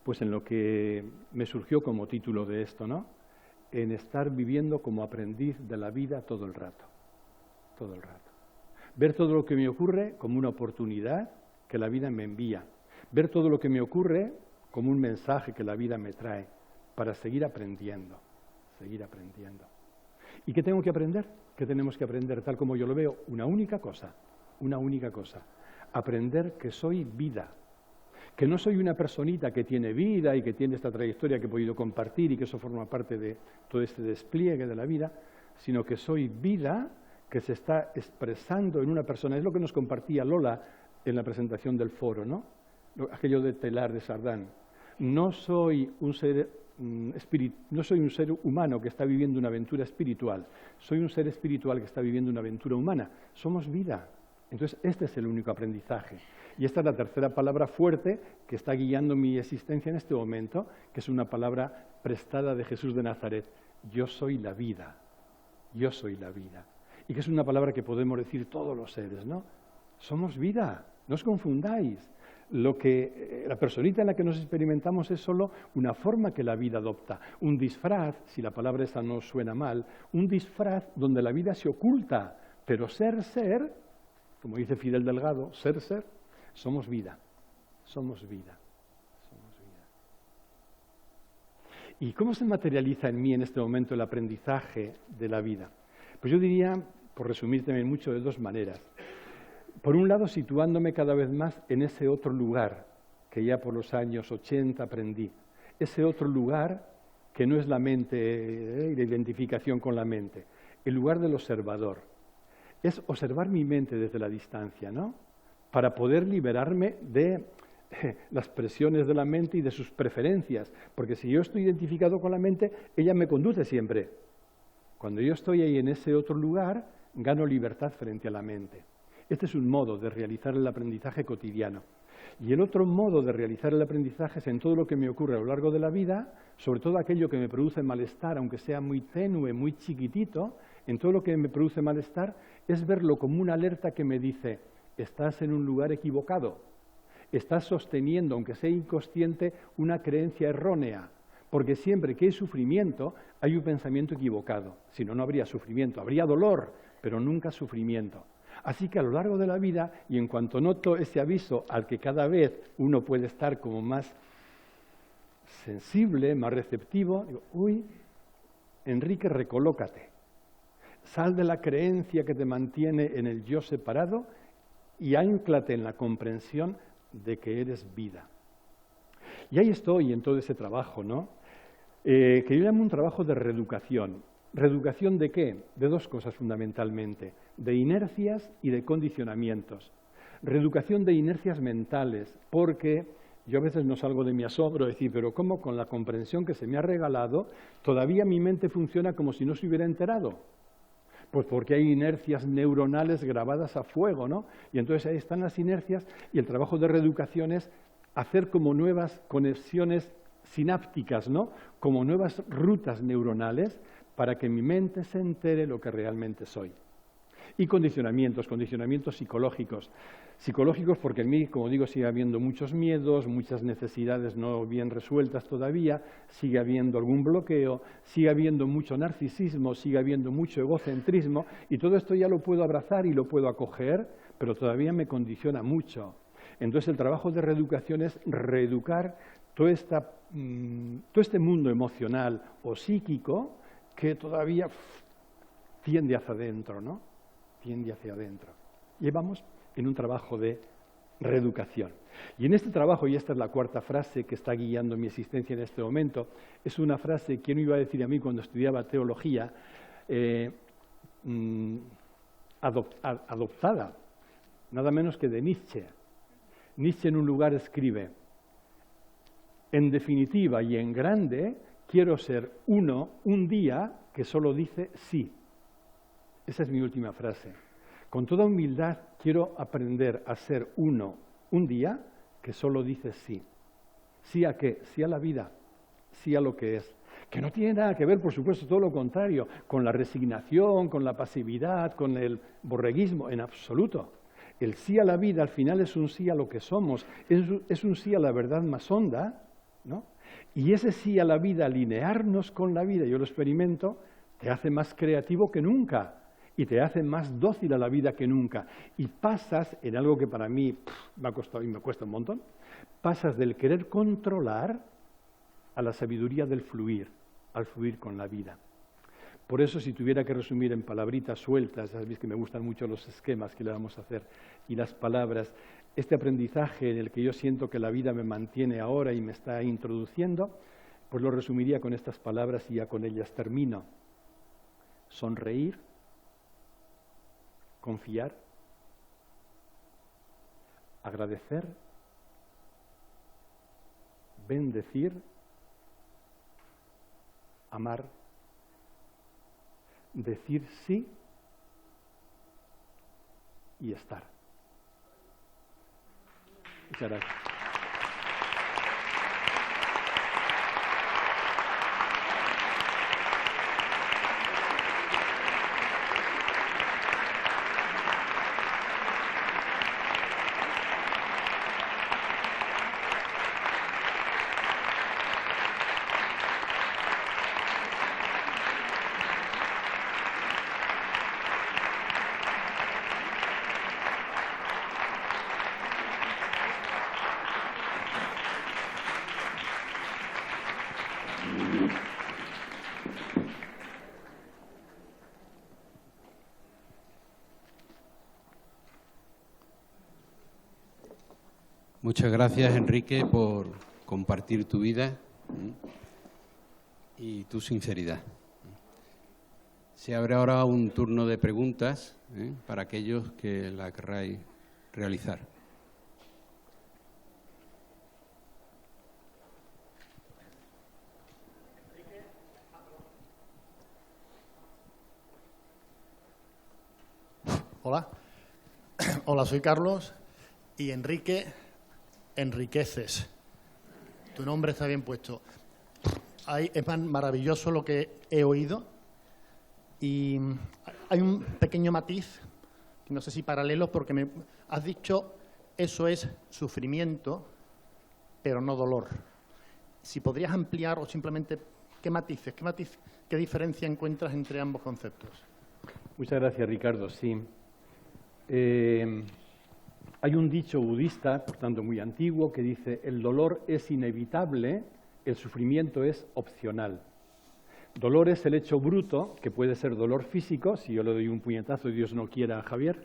Pues en lo que me surgió como título de esto, ¿no? en estar viviendo como aprendiz de la vida todo el rato. Todo el rato. Ver todo lo que me ocurre como una oportunidad que la vida me envía. Ver todo lo que me ocurre como un mensaje que la vida me trae para seguir aprendiendo. Seguir aprendiendo. ¿Y qué tengo que aprender? ¿Qué tenemos que aprender? Tal como yo lo veo, una única cosa. Aprender que soy vida. Que no soy una personita que tiene vida y que tiene esta trayectoria que he podido compartir y que eso forma parte de todo este despliegue de la vida, sino que soy vida que se está expresando en una persona. Es lo que nos compartía Lola en la presentación del foro, ¿no? Aquello de Teilhard de Chardin. No soy un ser humano que está viviendo una aventura espiritual, soy un ser espiritual que está viviendo una aventura humana. Somos vida. Entonces, este es el único aprendizaje. Y esta es la tercera palabra fuerte que está guiando mi existencia en este momento, que es una palabra prestada de Jesús de Nazaret. Yo soy la vida. Yo soy la vida. Y que es una palabra que podemos decir todos los seres, ¿no? Somos vida. No os confundáis. La personita en la que nos experimentamos es solo una forma que la vida adopta. Un disfraz, si la palabra esa no suena mal, un disfraz donde la vida se oculta. Pero ser, como dice Fidel Delgado, ser, somos vida. Somos vida. Somos vida. ¿Y cómo se materializa en mí en este momento el aprendizaje de la vida? Pues yo diría, por resumir también mucho, de dos maneras. Por un lado, situándome cada vez más en ese otro lugar que ya por los años 80 aprendí. Ese otro lugar que no es la mente y la identificación con la mente. El lugar del observador. Es observar mi mente desde la distancia, ¿no? Para poder liberarme de las presiones de la mente y de sus preferencias. Porque si yo estoy identificado con la mente, ella me conduce siempre. Cuando yo estoy ahí en ese otro lugar, gano libertad frente a la mente. Este es un modo de realizar el aprendizaje cotidiano. Y el otro modo de realizar el aprendizaje es en todo lo que me ocurre a lo largo de la vida, sobre todo aquello que me produce malestar, aunque sea muy tenue, muy chiquitito, en todo lo que me produce malestar, es verlo como una alerta que me dice, estás en un lugar equivocado, estás sosteniendo, aunque sea inconsciente, una creencia errónea, porque siempre que hay sufrimiento, hay un pensamiento equivocado. Si no, no habría sufrimiento, habría dolor, pero nunca sufrimiento. Así que a lo largo de la vida, y en cuanto noto ese aviso al que cada vez uno puede estar como más sensible, más receptivo, digo, uy, Enrique, recolócate. Sal de la creencia que te mantiene en el yo separado y ánclate en la comprensión de que eres vida. Y ahí estoy en todo ese trabajo, ¿no? Que yo llamo un trabajo de reeducación. ¿Reeducación de qué? De dos cosas fundamentalmente, de inercias y de condicionamientos. Reeducación de inercias mentales, porque yo a veces no salgo de mi asombro de decir, pero ¿cómo con la comprensión que se me ha regalado todavía mi mente funciona como si no se hubiera enterado? Pues porque hay inercias neuronales grabadas a fuego, ¿no? Y entonces ahí están las inercias y el trabajo de reeducación es hacer como nuevas conexiones sinápticas, ¿no? Como nuevas rutas neuronales para que mi mente se entere lo que realmente soy. Y condicionamientos psicológicos. Psicológicos porque en mí, como digo, sigue habiendo muchos miedos, muchas necesidades no bien resueltas todavía, sigue habiendo algún bloqueo, sigue habiendo mucho narcisismo, sigue habiendo mucho egocentrismo, y todo esto ya lo puedo abrazar y lo puedo acoger, pero todavía me condiciona mucho. Entonces el trabajo de reeducación es reeducar todo este mundo emocional o psíquico que todavía tiende hacia adentro, ¿no? Tiende hacia adentro. Y vamos en un trabajo de reeducación. Y en este trabajo, y esta es la cuarta frase que está guiando mi existencia en este momento, es una frase que no iba a decir a mí cuando estudiaba teología, adoptada, nada menos que de Nietzsche. Nietzsche en un lugar escribe, en definitiva y en grande, quiero ser uno un día que solo dice sí. Esa es mi última frase. Con toda humildad quiero aprender a ser uno un día que solo dice sí. ¿Sí a qué? Sí a la vida, sí a lo que es. Que no tiene nada que ver, por supuesto, todo lo contrario, con la resignación, con la pasividad, con el borreguismo, en absoluto. El sí a la vida al final es un sí a lo que somos, es un sí a la verdad más honda, ¿no? Y ese sí a la vida, alinearnos con la vida, yo lo experimento, te hace más creativo que nunca y te hace más dócil a la vida que nunca. Y pasas en algo que para mí me ha costado y me cuesta un montón, pasas del querer controlar a la sabiduría del fluir, al fluir con la vida. Por eso, si tuviera que resumir en palabritas sueltas, ya sabéis que me gustan mucho los esquemas que le vamos a hacer y las palabras, este aprendizaje en el que yo siento que la vida me mantiene ahora y me está introduciendo, pues lo resumiría con estas palabras y ya con ellas termino. Sonreír, confiar, agradecer, bendecir, amar, decir sí y estar. Muchas gracias. Muchas gracias, Enrique, por compartir tu vida y tu sinceridad. Se abre ahora un turno de preguntas para aquellos que la querráis realizar. Hola. Hola, soy Carlos y Enrique, enriqueces. Tu nombre está bien puesto. Es maravilloso lo que he oído y hay un pequeño matiz, no sé si paralelo, porque me has dicho eso es sufrimiento, pero no dolor. Si podrías ampliar o simplemente qué diferencia encuentras entre ambos conceptos. Muchas gracias, Ricardo. Sí. Hay un dicho budista, por tanto muy antiguo, que dice: el dolor es inevitable, el sufrimiento es opcional. Dolor es el hecho bruto, que puede ser dolor físico, si yo le doy un puñetazo y Dios no quiera a Javier,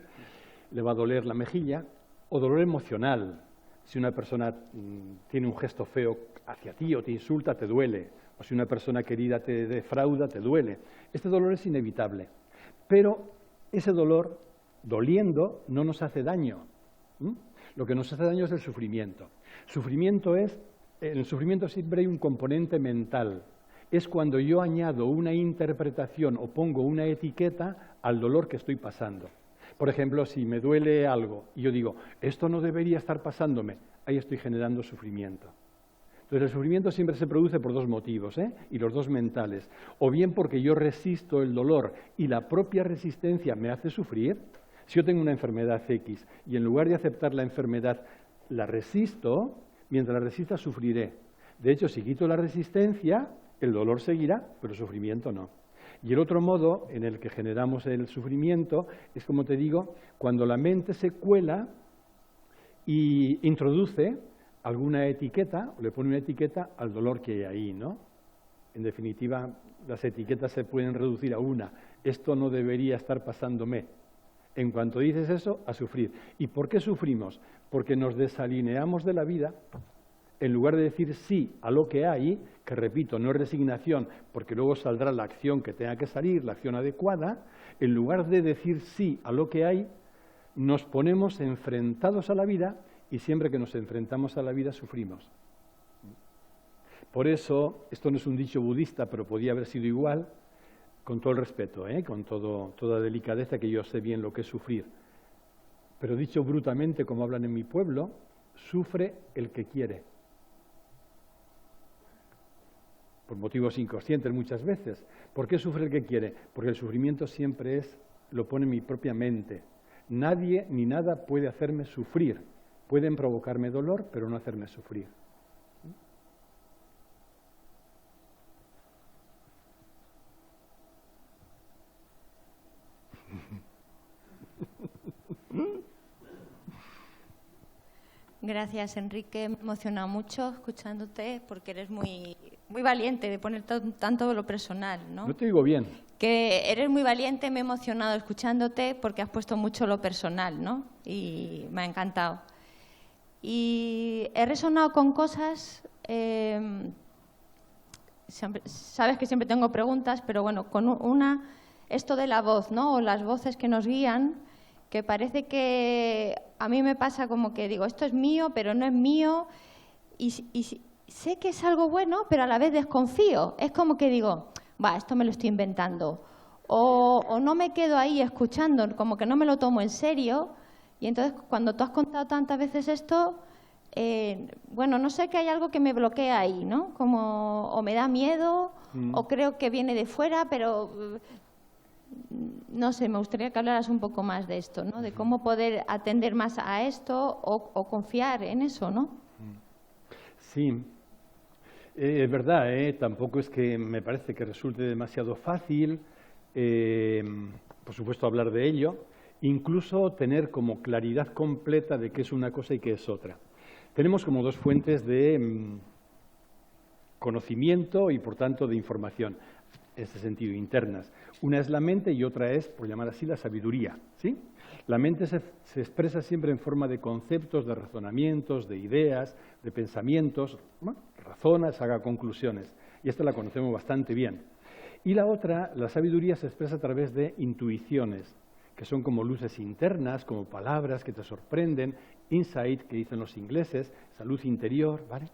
le va a doler la mejilla, o dolor emocional, si una persona tiene un gesto feo hacia ti o te insulta, te duele, o si una persona querida te defrauda, te duele. Este dolor es inevitable, pero ese dolor, doliendo, no nos hace daño. Lo que nos hace daño es el sufrimiento. En el sufrimiento siempre hay un componente mental. Es cuando yo añado una interpretación o pongo una etiqueta al dolor que estoy pasando. Por ejemplo, si me duele algo y yo digo, esto no debería estar pasándome, ahí estoy generando sufrimiento. Entonces el sufrimiento siempre se produce por dos motivos, y los dos mentales. O bien porque yo resisto el dolor y la propia resistencia me hace sufrir. Si yo tengo una enfermedad X y en lugar de aceptar la enfermedad la resisto, mientras la resista sufriré. De hecho, si quito la resistencia, el dolor seguirá, pero el sufrimiento no. Y el otro modo en el que generamos el sufrimiento es, como te digo, cuando la mente se cuela y introduce alguna etiqueta, o le pone una etiqueta al dolor que hay ahí, ¿no? En definitiva, las etiquetas se pueden reducir a una. Esto no debería estar pasándome. En cuanto dices eso, a sufrir. ¿Y por qué sufrimos? Porque nos desalineamos de la vida. En lugar de decir sí a lo que hay, que repito, no es resignación, porque luego saldrá la acción que tenga que salir, la acción adecuada, en lugar de decir sí a lo que hay, nos ponemos enfrentados a la vida y siempre que nos enfrentamos a la vida sufrimos. Por eso, esto no es un dicho budista, pero podía haber sido igual, con todo el respeto, con toda delicadeza, que yo sé bien lo que es sufrir. Pero dicho brutamente, como hablan en mi pueblo, sufre el que quiere. Por motivos inconscientes muchas veces. ¿Por qué sufre el que quiere? Porque el sufrimiento siempre lo pone en mi propia mente. Nadie ni nada puede hacerme sufrir. Pueden provocarme dolor, pero no hacerme sufrir. Gracias, Enrique. Me he emocionado mucho escuchándote porque eres muy, muy valiente de poner tanto lo personal, ¿no? No te digo bien. Que eres muy valiente, me he emocionado escuchándote porque has puesto mucho lo personal, ¿no? Y me ha encantado. Y he resonado con cosas, sabes que siempre tengo preguntas, pero bueno, con una, esto de la voz, ¿no? O las voces que nos guían, que parece que a mí me pasa como que digo, esto es mío, pero no es mío, y sé que es algo bueno, pero a la vez desconfío. Es como que digo, va, esto me lo estoy inventando. O no me quedo ahí escuchando, como que no me lo tomo en serio. Y entonces, cuando tú has contado tantas veces esto, bueno, no sé, que hay algo que me bloquea ahí, ¿no? Como o me da miedo, o creo que viene de fuera, pero no sé, me gustaría que hablaras un poco más de esto, ¿no? De cómo poder atender más a esto o confiar en eso, ¿no? Sí, es verdad, tampoco es que me parece que resulte demasiado fácil, por supuesto, hablar de ello, incluso tener como claridad completa de qué es una cosa y qué es otra. Tenemos como dos fuentes de conocimiento y, por tanto, de información, en ese sentido, internas. Una es la mente y otra es, por llamar así, la sabiduría, ¿sí? La mente se expresa siempre en forma de conceptos, de razonamientos, de ideas, de pensamientos, bueno, razona, saca conclusiones, y esta la conocemos bastante bien. Y la otra, la sabiduría, se expresa a través de intuiciones, que son como luces internas, como palabras que te sorprenden, insight, que dicen los ingleses, esa luz interior, ¿vale?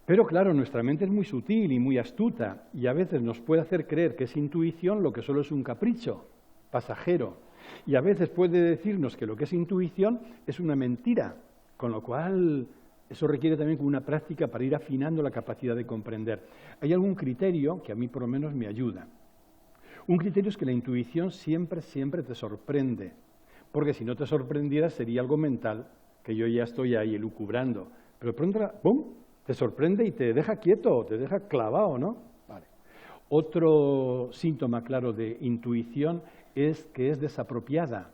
Pero claro, nuestra mente es muy sutil y muy astuta, y a veces nos puede hacer creer que es intuición lo que solo es un capricho pasajero, y a veces puede decirnos que lo que es intuición es una mentira, con lo cual eso requiere también una práctica para ir afinando la capacidad de comprender. Hay algún criterio que a mí por lo menos me ayuda. Un criterio es que la intuición siempre te sorprende, porque si no te sorprendiera sería algo mental, que yo ya estoy ahí elucubrando, pero de pronto, ¡pum!, te sorprende y te deja quieto, te deja clavado, ¿no? Vale. Otro síntoma claro de intuición es que es desapropiada.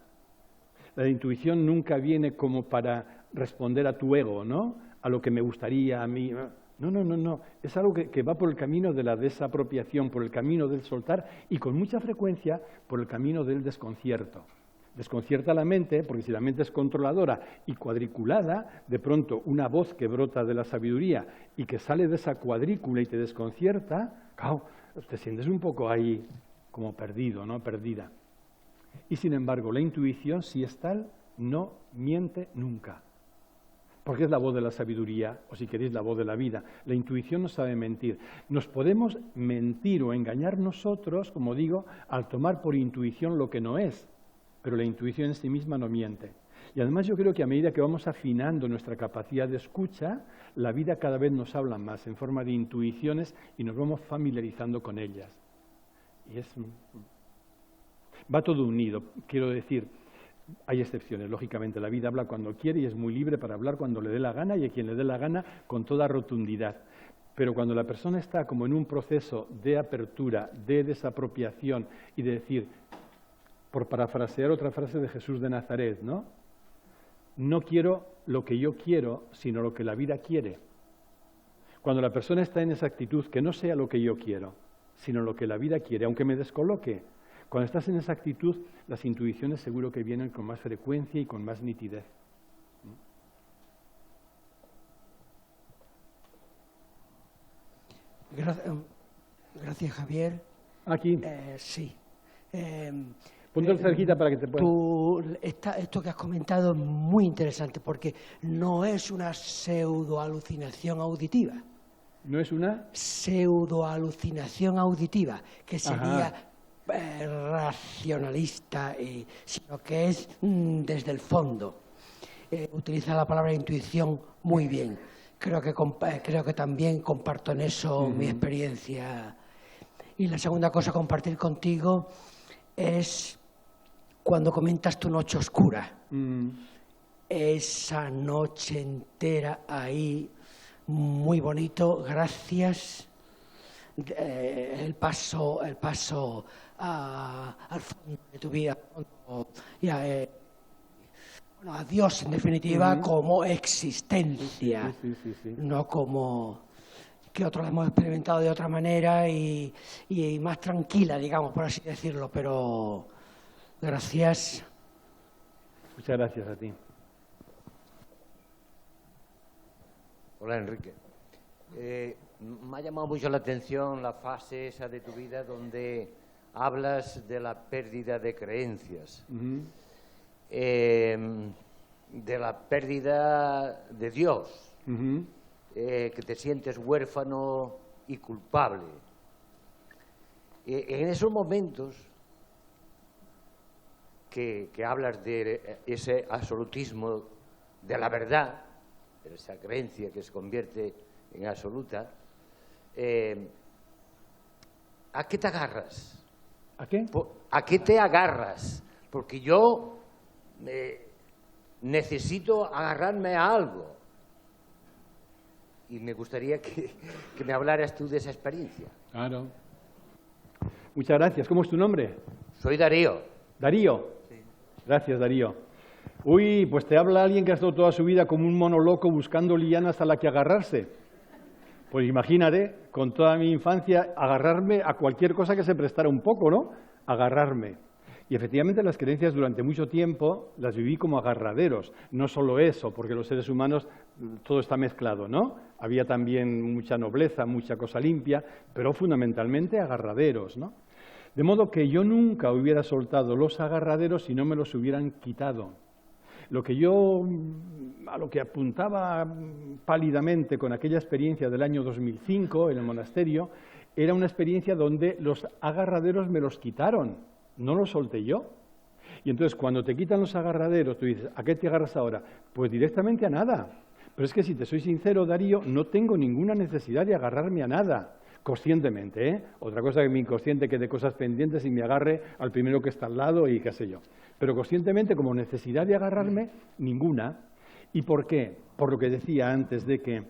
La intuición nunca viene como para responder a tu ego, ¿no? A lo que me gustaría, a mí. No. Es algo que va por el camino de la desapropiación, por el camino del soltar y con mucha frecuencia por el camino del desconcierto. Desconcierta la mente, porque si la mente es controladora y cuadriculada, de pronto una voz que brota de la sabiduría y que sale de esa cuadrícula y te desconcierta, claro, te sientes un poco ahí como perdido, ¿no? Perdida. Y sin embargo, la intuición, si es tal, no miente nunca. Porque es la voz de la sabiduría, o si queréis, la voz de la vida. La intuición no sabe mentir. Nos podemos mentir o engañar nosotros, como digo, al tomar por intuición lo que no es. Pero la intuición en sí misma no miente. Y además yo creo que a medida que vamos afinando nuestra capacidad de escucha, la vida cada vez nos habla más en forma de intuiciones y nos vamos familiarizando con ellas. Y va todo unido, quiero decir, hay excepciones, lógicamente, la vida habla cuando quiere y es muy libre para hablar cuando le dé la gana y a quien le dé la gana con toda rotundidad. Pero cuando la persona está como en un proceso de apertura, de desapropiación y de decir, por parafrasear otra frase de Jesús de Nazaret, ¿no? No quiero lo que yo quiero, sino lo que la vida quiere. Cuando la persona está en esa actitud, que no sea lo que yo quiero, sino lo que la vida quiere, aunque me descoloque. Cuando estás en esa actitud, las intuiciones seguro que vienen con más frecuencia y con más nitidez. Gracias, Javier. Aquí. Sí. Ponte cerquita para que te puedas... Esto que has comentado es muy interesante porque no es una pseudoalucinación auditiva. ¿No es una? Pseudoalucinación auditiva, que sería racionalista, sino que es desde el fondo. Utiliza la palabra intuición muy bien. Creo que también comparto en eso mi experiencia. Y la segunda cosa a compartir contigo es cuando comentas tu noche oscura. Esa noche entera ahí, muy bonito, gracias. El paso al fondo de tu vida. Bueno, a Dios, en definitiva, como existencia, Sí. no como que otros lo hemos experimentado de otra manera y más tranquila, digamos, por así decirlo, pero gracias. Muchas gracias a ti. Hola, Enrique. Me ha llamado mucho la atención la fase esa de tu vida donde hablas de la pérdida de creencias, de la pérdida de Dios, que te sientes huérfano y culpable. En esos momentos que hablas de ese absolutismo de la verdad, de esa creencia que se convierte en absoluta, ¿a qué te agarras? ¿A qué? ¿A qué te agarras? Porque yo necesito agarrarme a algo. Y me gustaría que me hablaras tú de esa experiencia. Claro. Muchas gracias. ¿Cómo es tu nombre? Soy Darío. Darío. Sí. Gracias, Darío. Uy, pues te habla alguien que ha estado toda su vida como un mono loco buscando lianas a la que agarrarse. Pues imagínate, con toda mi infancia, agarrarme a cualquier cosa que se prestara un poco, ¿no? Agarrarme. Y efectivamente las creencias durante mucho tiempo las viví como agarraderos. No solo eso, porque los seres humanos todo está mezclado, ¿no? Había también mucha nobleza, mucha cosa limpia, pero fundamentalmente agarraderos, ¿no? De modo que yo nunca hubiera soltado los agarraderos si no me los hubieran quitado. Lo que yo, a lo que apuntaba pálidamente con aquella experiencia del año 2005 en el monasterio, era una experiencia donde los agarraderos me los quitaron, no los solté yo. Y entonces cuando te quitan los agarraderos, tú dices, ¿a qué te agarras ahora? Pues directamente a nada. Pero es que si te soy sincero, Darío, no tengo ninguna necesidad de agarrarme a nada. Conscientemente, ¿eh? Otra cosa que mi inconsciente quede cosas pendientes y me agarre al primero que está al lado y qué sé yo. Pero conscientemente, como necesidad de agarrarme, ninguna. ¿Y por qué? Por lo que decía antes de que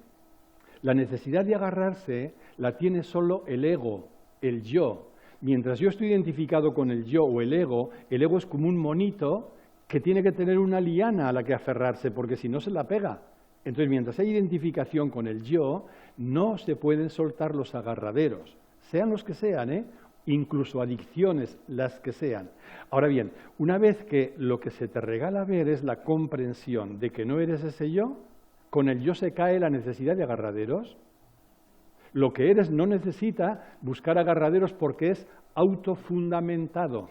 la necesidad de agarrarse la tiene solo el ego, el yo. Mientras yo estoy identificado con el yo o el ego es como un monito que tiene que tener una liana a la que aferrarse, porque si no se la pega. Entonces, mientras hay identificación con el yo, no se pueden soltar los agarraderos, sean los que sean, incluso adicciones, las que sean. Ahora bien, una vez que lo que se te regala ver es la comprensión de que no eres ese yo, con el yo se cae la necesidad de agarraderos. Lo que eres no necesita buscar agarraderos porque es autofundamentado,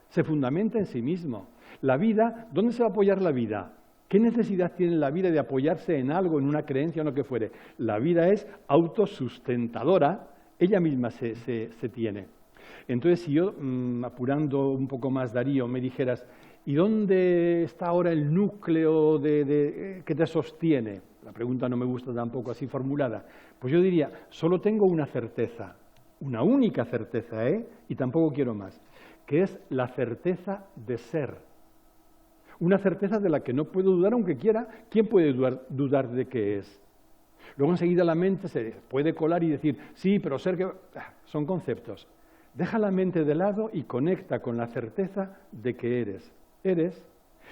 se fundamenta en sí mismo. La vida, ¿dónde se va a apoyar la vida? ¿Qué necesidad tiene la vida de apoyarse en algo, en una creencia o lo que fuere? La vida es autosustentadora, ella misma se tiene. Entonces, si yo, apurando un poco más, Darío, me dijeras, ¿y dónde está ahora el núcleo que te sostiene? La pregunta no me gusta tampoco así formulada. Pues yo diría, solo tengo una certeza, una única certeza, y tampoco quiero más, que es la certeza de ser. Una certeza de la que no puedo dudar aunque quiera. ¿Quién puede dudar de qué es? Luego enseguida la mente se puede colar y decir, sí, pero ser que... Son conceptos. Deja la mente de lado y conecta con la certeza de que eres. Eres.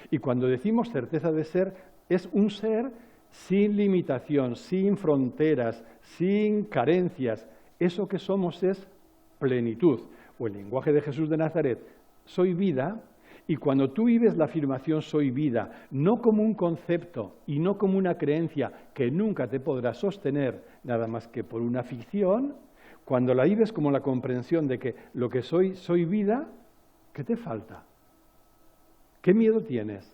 Y cuando decimos certeza de ser, es un ser sin limitación, sin fronteras, sin carencias. Eso que somos es plenitud. O el lenguaje de Jesús de Nazaret, soy vida. Y cuando tú vives la afirmación soy vida, no como un concepto y no como una creencia que nunca te podrá sostener nada más que por una ficción, cuando la vives como la comprensión de que lo que soy vida, ¿qué te falta? ¿Qué miedo tienes?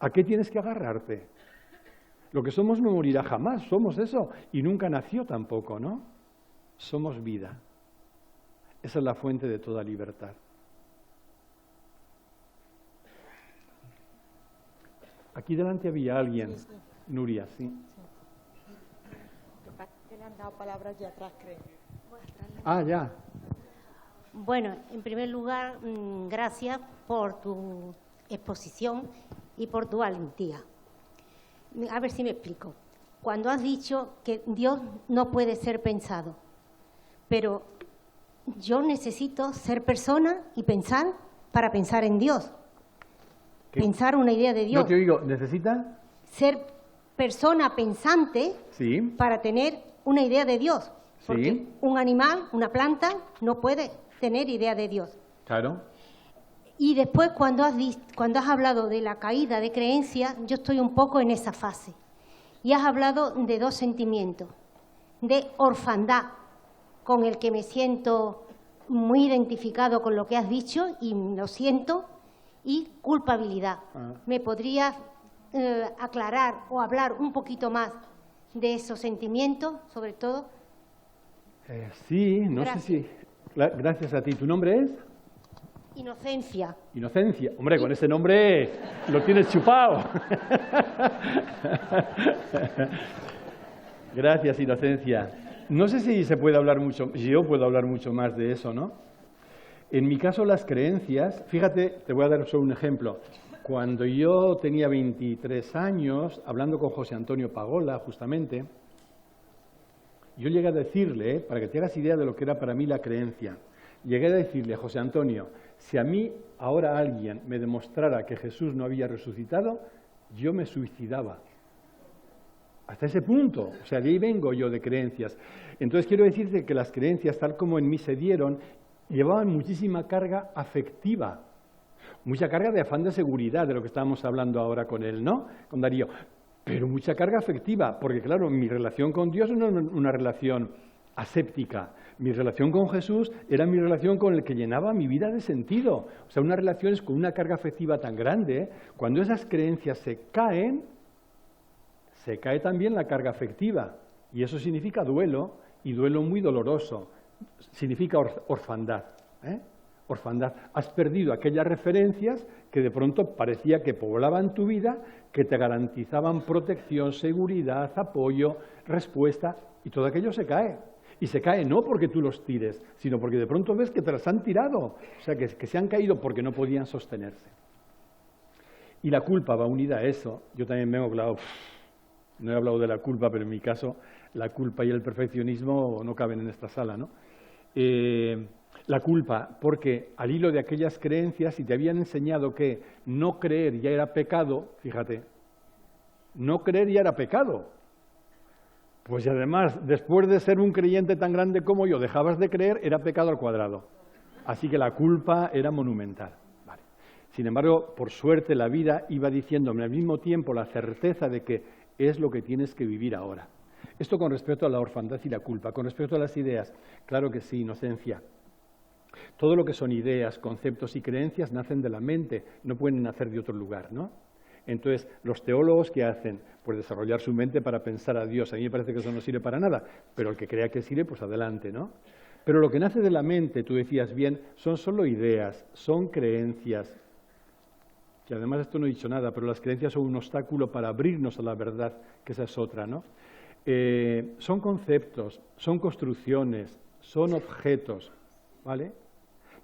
¿A qué tienes que agarrarte? Lo que somos no morirá jamás, somos eso, y nunca nació tampoco, ¿no? Somos vida. Esa es la fuente de toda libertad. Aquí delante había alguien, sí. Nuria, sí. Le han dado palabras de atrás, creo. Ah, ya. Bueno, en primer lugar, gracias por tu exposición y por tu valentía. A ver si me explico. Cuando has dicho que Dios no puede ser pensado, pero yo necesito ser persona y pensar para pensar en Dios. pensar una idea de Dios. No te oigo, ¿necesita? Ser persona pensante Sí. para tener una idea de Dios. Porque Sí. un animal, una planta, no puede tener idea de Dios. Claro. Y después, cuando has hablado de la caída de creencia, yo estoy un poco en esa fase. Y has hablado de dos sentimientos. De orfandad, con el que me siento muy identificado con lo que has dicho y lo siento, y culpabilidad. ¿Me podrías aclarar o hablar un poquito más de esos sentimientos, sobre todo? Sí, no Gracias. sé si... Gracias a ti. ¿Tu nombre es? Inocencia. Inocencia. Hombre, con ese nombre lo tienes chupado. Gracias, Inocencia. No sé si se puede hablar mucho, si yo puedo hablar mucho más de eso, ¿no? En mi caso, las creencias, fíjate, te voy a dar solo un ejemplo. Cuando yo tenía 23 años, hablando con José Antonio Pagola, justamente, yo llegué a decirle, para que te hagas idea de lo que era para mí la creencia, llegué a decirle, José Antonio, si a mí ahora alguien me demostrara que Jesús no había resucitado, yo me suicidaba. Hasta ese punto, o sea, de ahí vengo yo de creencias. Entonces quiero decirte que las creencias, tal como en mí se dieron, llevaban muchísima carga afectiva, mucha carga de afán de seguridad, de lo que estábamos hablando ahora con él, ¿no? Con Darío. Pero mucha carga afectiva, porque claro, mi relación con Dios no es una relación aséptica. Mi relación con Jesús era mi relación con el que llenaba mi vida de sentido. O sea, unas relaciones con una carga afectiva tan grande, cuando esas creencias se cae también la carga afectiva. Y eso significa duelo, y duelo muy doloroso. Significa orfandad. Orfandad. Has perdido aquellas referencias que de pronto parecía que poblaban tu vida, que te garantizaban protección, seguridad, apoyo, respuesta, y todo aquello se cae. Y se cae no porque tú los tires, sino porque de pronto ves que te las han tirado. O sea, que se han caído porque no podían sostenerse. Y la culpa va unida a eso. Yo también vengo, claro, no he hablado de la culpa, pero en mi caso la culpa y el perfeccionismo no caben en esta sala, ¿no? La culpa, porque al hilo de aquellas creencias, si te habían enseñado que no creer ya era pecado, fíjate, no creer ya era pecado. Pues y además, después de ser un creyente tan grande como yo, dejabas de creer, era pecado al cuadrado. Así que la culpa era monumental. Vale. Sin embargo, por suerte, la vida iba diciéndome al mismo tiempo la certeza de que es lo que tienes que vivir ahora. Esto con respecto a la orfandad y la culpa. Con respecto a las ideas, claro que sí, Inocencia. Todo lo que son ideas, conceptos y creencias nacen de la mente, no pueden nacer de otro lugar, ¿no? Entonces, los teólogos, ¿qué hacen? Pues desarrollar su mente para pensar a Dios. A mí me parece que eso no sirve para nada, pero el que crea que sirve, pues adelante, ¿no? Pero lo que nace de la mente, tú decías bien, son solo ideas, son creencias. Y además esto no he dicho nada, pero las creencias son un obstáculo para abrirnos a la verdad, que esa es otra, ¿no? Son conceptos, son construcciones, son objetos, ¿vale?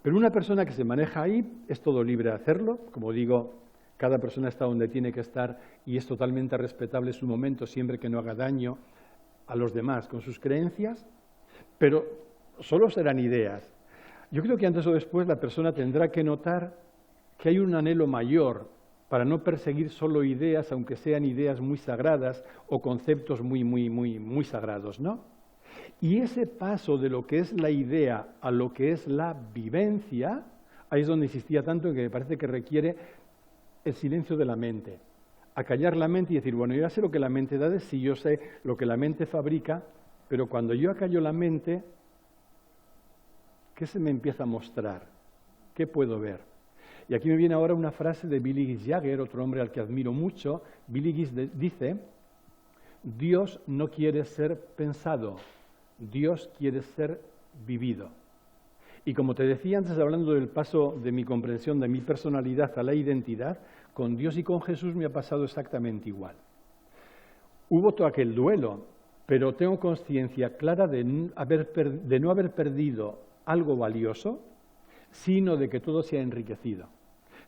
Pero una persona que se maneja ahí es todo libre de hacerlo, como digo, cada persona está donde tiene que estar y es totalmente respetable su momento siempre que no haga daño a los demás con sus creencias, pero solo serán ideas. Yo creo que antes o después la persona tendrá que notar que hay un anhelo mayor para no perseguir solo ideas, aunque sean ideas muy sagradas o conceptos muy sagrados, ¿no? Y ese paso de lo que es la idea a lo que es la vivencia, ahí es donde insistía tanto, que me parece que requiere el silencio de la mente. Acallar la mente y decir, bueno, yo ya sé lo que la mente da de sí, yo sé lo que la mente fabrica, pero cuando yo acallo la mente, ¿qué se me empieza a mostrar? ¿Qué puedo ver? Y aquí me viene ahora una frase de Billy Gies Jagger, otro hombre al que admiro mucho. Billy Gies dice, Dios no quiere ser pensado, Dios quiere ser vivido. Y como te decía antes, hablando del paso de mi comprensión, de mi personalidad a la identidad, con Dios y con Jesús me ha pasado exactamente igual. Hubo todo aquel duelo, pero tengo conciencia clara de no haber perdido algo valioso, sino de que todo se ha enriquecido.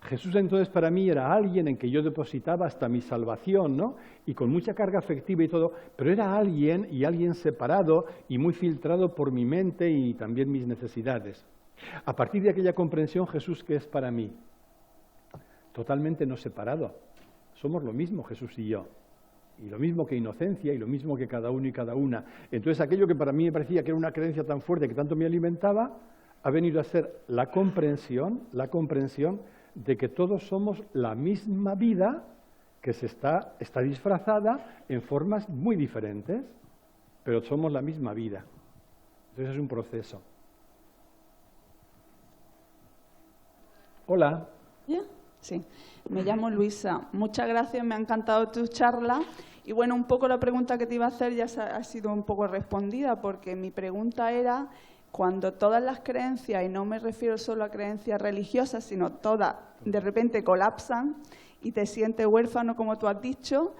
Jesús entonces para mí era alguien en que yo depositaba hasta mi salvación, ¿no? Y con mucha carga afectiva y todo, pero era alguien y alguien separado y muy filtrado por mi mente y también mis necesidades. A partir de aquella comprensión, Jesús, ¿qué es para mí? totalmente no separado. Somos lo mismo, Jesús y yo. Y lo mismo que inocencia, y lo mismo que cada uno y cada una. Entonces, aquello que para mí me parecía que era una creencia tan fuerte, que tanto me alimentaba, ha venido a ser la comprensión de que todos somos la misma vida que está disfrazada en formas muy diferentes, pero somos la misma vida. Entonces es un proceso. Hola. ¿Ya? Sí, me llamo Luisa. Muchas gracias, me ha encantado tu charla. Y bueno, un poco la pregunta que te iba a hacer ya ha sido un poco respondida, porque mi pregunta era, cuando todas las creencias, y no me refiero solo a creencias religiosas, sino todas, de repente colapsan y te sientes huérfano, como tú has dicho,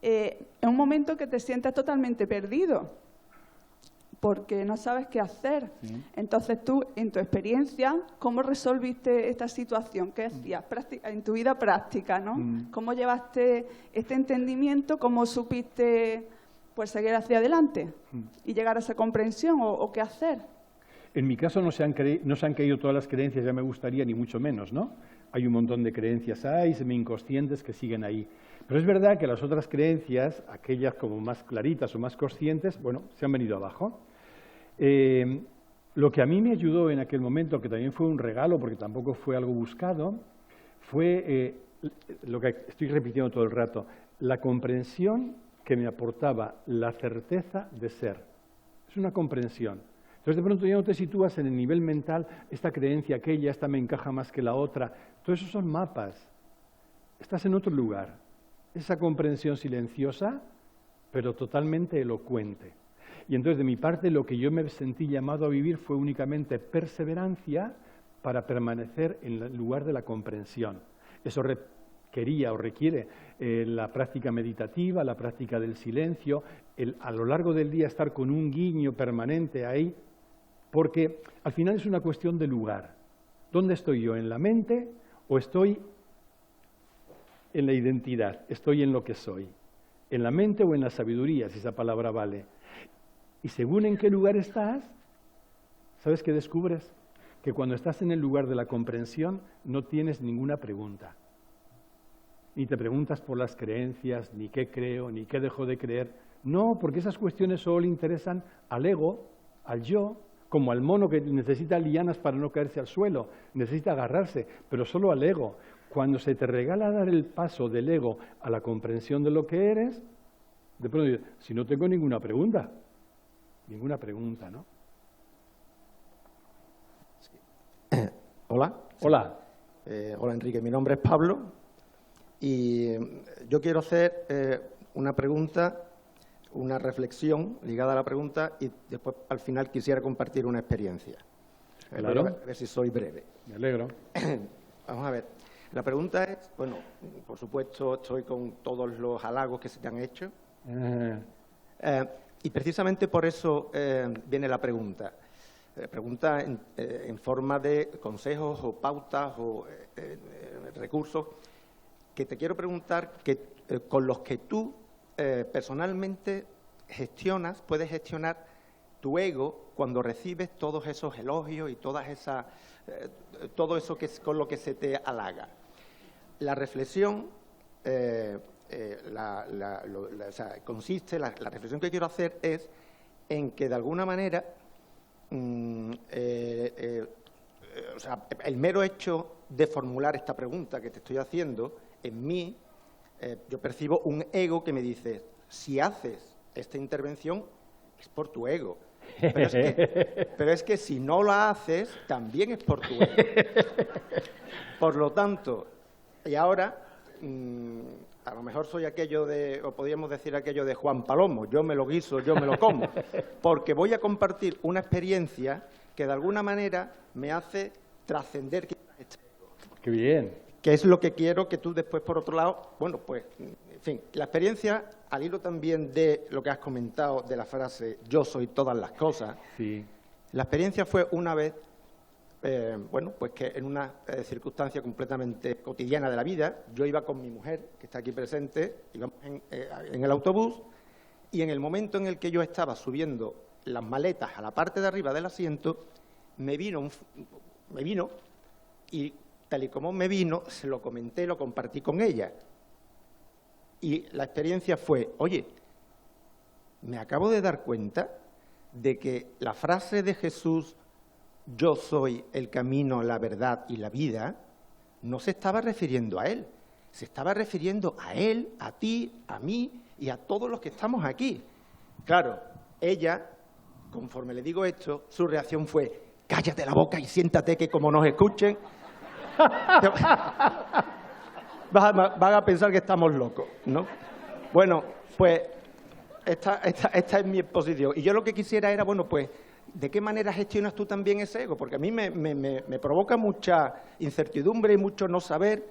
es un momento que te sientes totalmente perdido, porque no sabes qué hacer. Sí. Entonces tú, en tu experiencia, ¿cómo resolviste esta situación? ¿Qué hacías en tu vida práctica, ¿no? ¿Cómo llevaste este entendimiento? ¿Cómo supiste pues seguir hacia adelante y llegar a esa comprensión o qué hacer? En mi caso no se han caído todas las creencias, ya me gustaría, ni mucho menos, ¿no? Hay un montón de creencias semi-inconscientes que siguen ahí. Pero es verdad que las otras creencias, aquellas como más claritas o más conscientes, bueno, se han venido abajo. Lo que a mí me ayudó en aquel momento, que también fue un regalo, porque tampoco fue algo buscado, fue lo que estoy repitiendo todo el rato, la comprensión que me aportaba la certeza de ser. Es una comprensión. Entonces, de pronto ya no te sitúas en el nivel mental, esta creencia, aquella, esta me encaja más que la otra. Todo eso son mapas. Estás en otro lugar. Esa comprensión silenciosa, pero totalmente elocuente. Y entonces, de mi parte, lo que yo me sentí llamado a vivir fue únicamente perseverancia para permanecer en el lugar de la comprensión. Eso requería o requiere la práctica meditativa, la práctica del silencio, a lo largo del día estar con un guiño permanente ahí, porque al final es una cuestión de lugar. ¿Dónde estoy yo? ¿En la mente o estoy en la identidad? ¿Estoy en lo que soy? ¿En la mente o en la sabiduría, si esa palabra vale? Y según en qué lugar estás, ¿sabes qué descubres? Que cuando estás en el lugar de la comprensión no tienes ninguna pregunta. Ni te preguntas por las creencias, ni qué creo, ni qué dejo de creer. No, porque esas cuestiones solo le interesan al ego, al yo, como al mono que necesita lianas para no caerse al suelo, necesita agarrarse, pero solo al ego. Cuando se te regala dar el paso del ego a la comprensión de lo que eres, de pronto dices, si no tengo ninguna pregunta, ¿no? Sí. Hola. Hola. Hola, Enrique. Mi nombre es Pablo y yo quiero hacer una pregunta, una reflexión ligada a la pregunta y después al final quisiera compartir una experiencia. Claro. A ver si soy breve. Me alegro. Vamos a ver. La pregunta es, bueno, por supuesto estoy con todos los halagos que se te han hecho. Y precisamente por eso viene la pregunta. Pregunta en forma de consejos o pautas o recursos que te quiero preguntar con los que tú personalmente puedes gestionar tu ego cuando recibes todos esos elogios y todo eso con lo que se te halaga. La reflexión consiste, la reflexión que quiero hacer es en que de alguna manera el mero hecho de formular esta pregunta que te estoy haciendo, en mí yo percibo un ego que me dice, si haces esta intervención es por tu ego. Pero es que si no la haces, también es por tu ego. Por lo tanto, y ahora, a lo mejor soy aquello o podríamos decir aquello de Juan Palomo, yo me lo guiso, yo me lo como, porque voy a compartir una experiencia que de alguna manera me hace trascender este ego. ¡Qué bien! Que es lo que quiero que tú después, por otro lado, bueno, pues, en fin, la experiencia, al hilo también de lo que has comentado de la frase yo soy todas las cosas, sí. La experiencia fue una vez, bueno, pues que en una circunstancia completamente cotidiana de la vida, yo iba con mi mujer, que está aquí presente, íbamos en el autobús, y en el momento en el que yo estaba subiendo las maletas a la parte de arriba del asiento, me vino y tal y como me vino, se lo comenté, lo compartí con ella. Y la experiencia fue, oye, me acabo de dar cuenta de que la frase de Jesús, yo soy el camino, la verdad y la vida, no se estaba refiriendo a él, se estaba refiriendo a él, a ti, a mí y a todos los que estamos aquí. Claro, ella, conforme le digo esto, su reacción fue, cállate la boca y siéntate que como nos escuchen, van a pensar que estamos locos, ¿no? Bueno, pues esta es mi exposición. Y yo lo que quisiera era, bueno, pues, ¿de qué manera gestionas tú también ese ego? Porque a mí me provoca mucha incertidumbre y mucho no saber.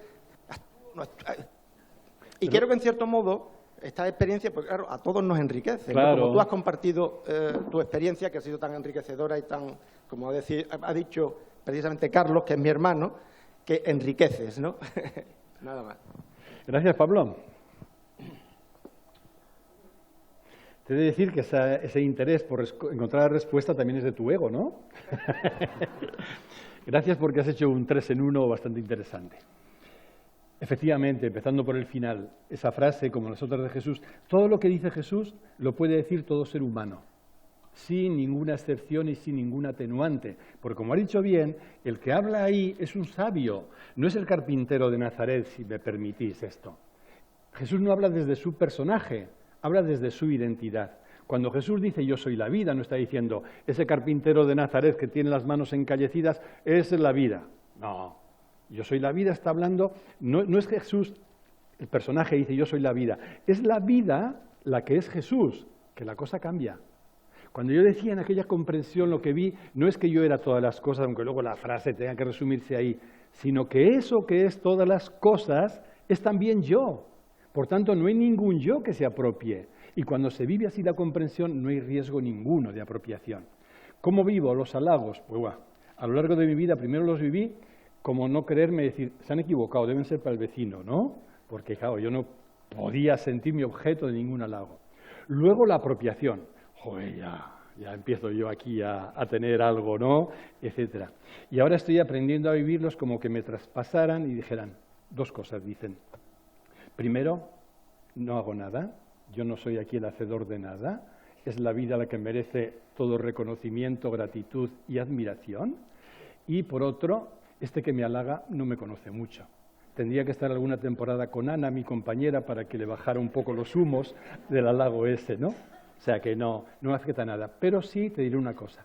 Y quiero que, en cierto modo, esta experiencia, pues claro, a todos nos enriquece. Claro. ¿No? Como tú has compartido tu experiencia, que ha sido tan enriquecedora y tan, como ha dicho precisamente Carlos, que es mi hermano, que enriqueces, ¿no? Nada más. Gracias, Pablo. Te he de decir que ese interés por encontrar la respuesta también es de tu ego, ¿no? Gracias porque has hecho un 3 en 1 bastante interesante. Efectivamente, empezando por el final, esa frase, como las otras de Jesús, todo lo que dice Jesús lo puede decir todo ser humano, sin ninguna excepción y sin ningún atenuante. Porque, como ha dicho bien, el que habla ahí es un sabio, no es el carpintero de Nazaret, si me permitís esto. Jesús no habla desde su personaje, habla desde su identidad. Cuando Jesús dice yo soy la vida, no está diciendo ese carpintero de Nazaret que tiene las manos encallecidas es la vida. No, yo soy la vida está hablando, no es Jesús, el personaje dice yo soy la vida, es la vida la que es Jesús, que la cosa cambia. Cuando yo decía en aquella comprensión lo que vi, no es que yo era todas las cosas, aunque luego la frase tenga que resumirse ahí, sino que eso que es todas las cosas es también yo. Por tanto, no hay ningún yo que se apropie. Y cuando se vive así la comprensión, no hay riesgo ninguno de apropiación. ¿Cómo vivo los halagos? Pues bueno, a lo largo de mi vida primero los viví como no creerme decir, se han equivocado, deben ser para el vecino, ¿no? Porque, claro, yo no podía sentirme objeto de ningún halago. Luego la apropiación. Joder, ya empiezo yo aquí a tener algo, ¿no? Etcétera. Y ahora estoy aprendiendo a vivirlos como que me traspasaran y dijeran dos cosas, dicen. Primero, no hago nada, yo no soy aquí el hacedor de nada, es la vida la que merece todo reconocimiento, gratitud y admiración. Y por otro, este que me halaga no me conoce mucho. Tendría que estar alguna temporada con Ana, mi compañera, para que le bajara un poco los humos del halago ese, ¿no? O sea que no afecta nada. Pero sí te diré una cosa.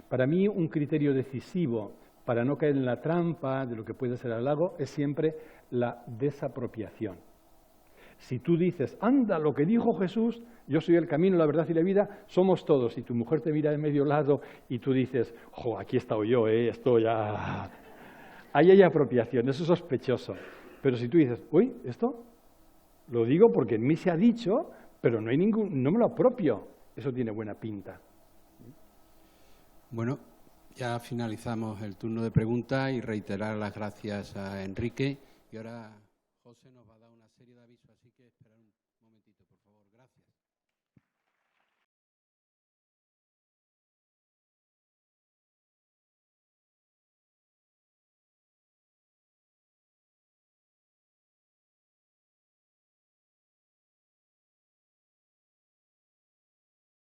Para mí un criterio decisivo para no caer en la trampa de lo que puede ser el halago es siempre la desapropiación. Si tú dices, anda, lo que dijo Jesús, yo soy el camino, la verdad y la vida, somos todos. Y tu mujer te mira de medio lado y tú dices, jo, aquí he estado yo, esto ya... Ahí hay apropiación, eso es sospechoso. Pero si tú dices, uy, esto lo digo porque en mí se ha dicho, pero no me lo apropio, eso tiene buena pinta. Bueno, ya finalizamos el turno de preguntas y reiterar las gracias a Enrique. Y ahora José nos va a dar una serie de avisos, así que esperar un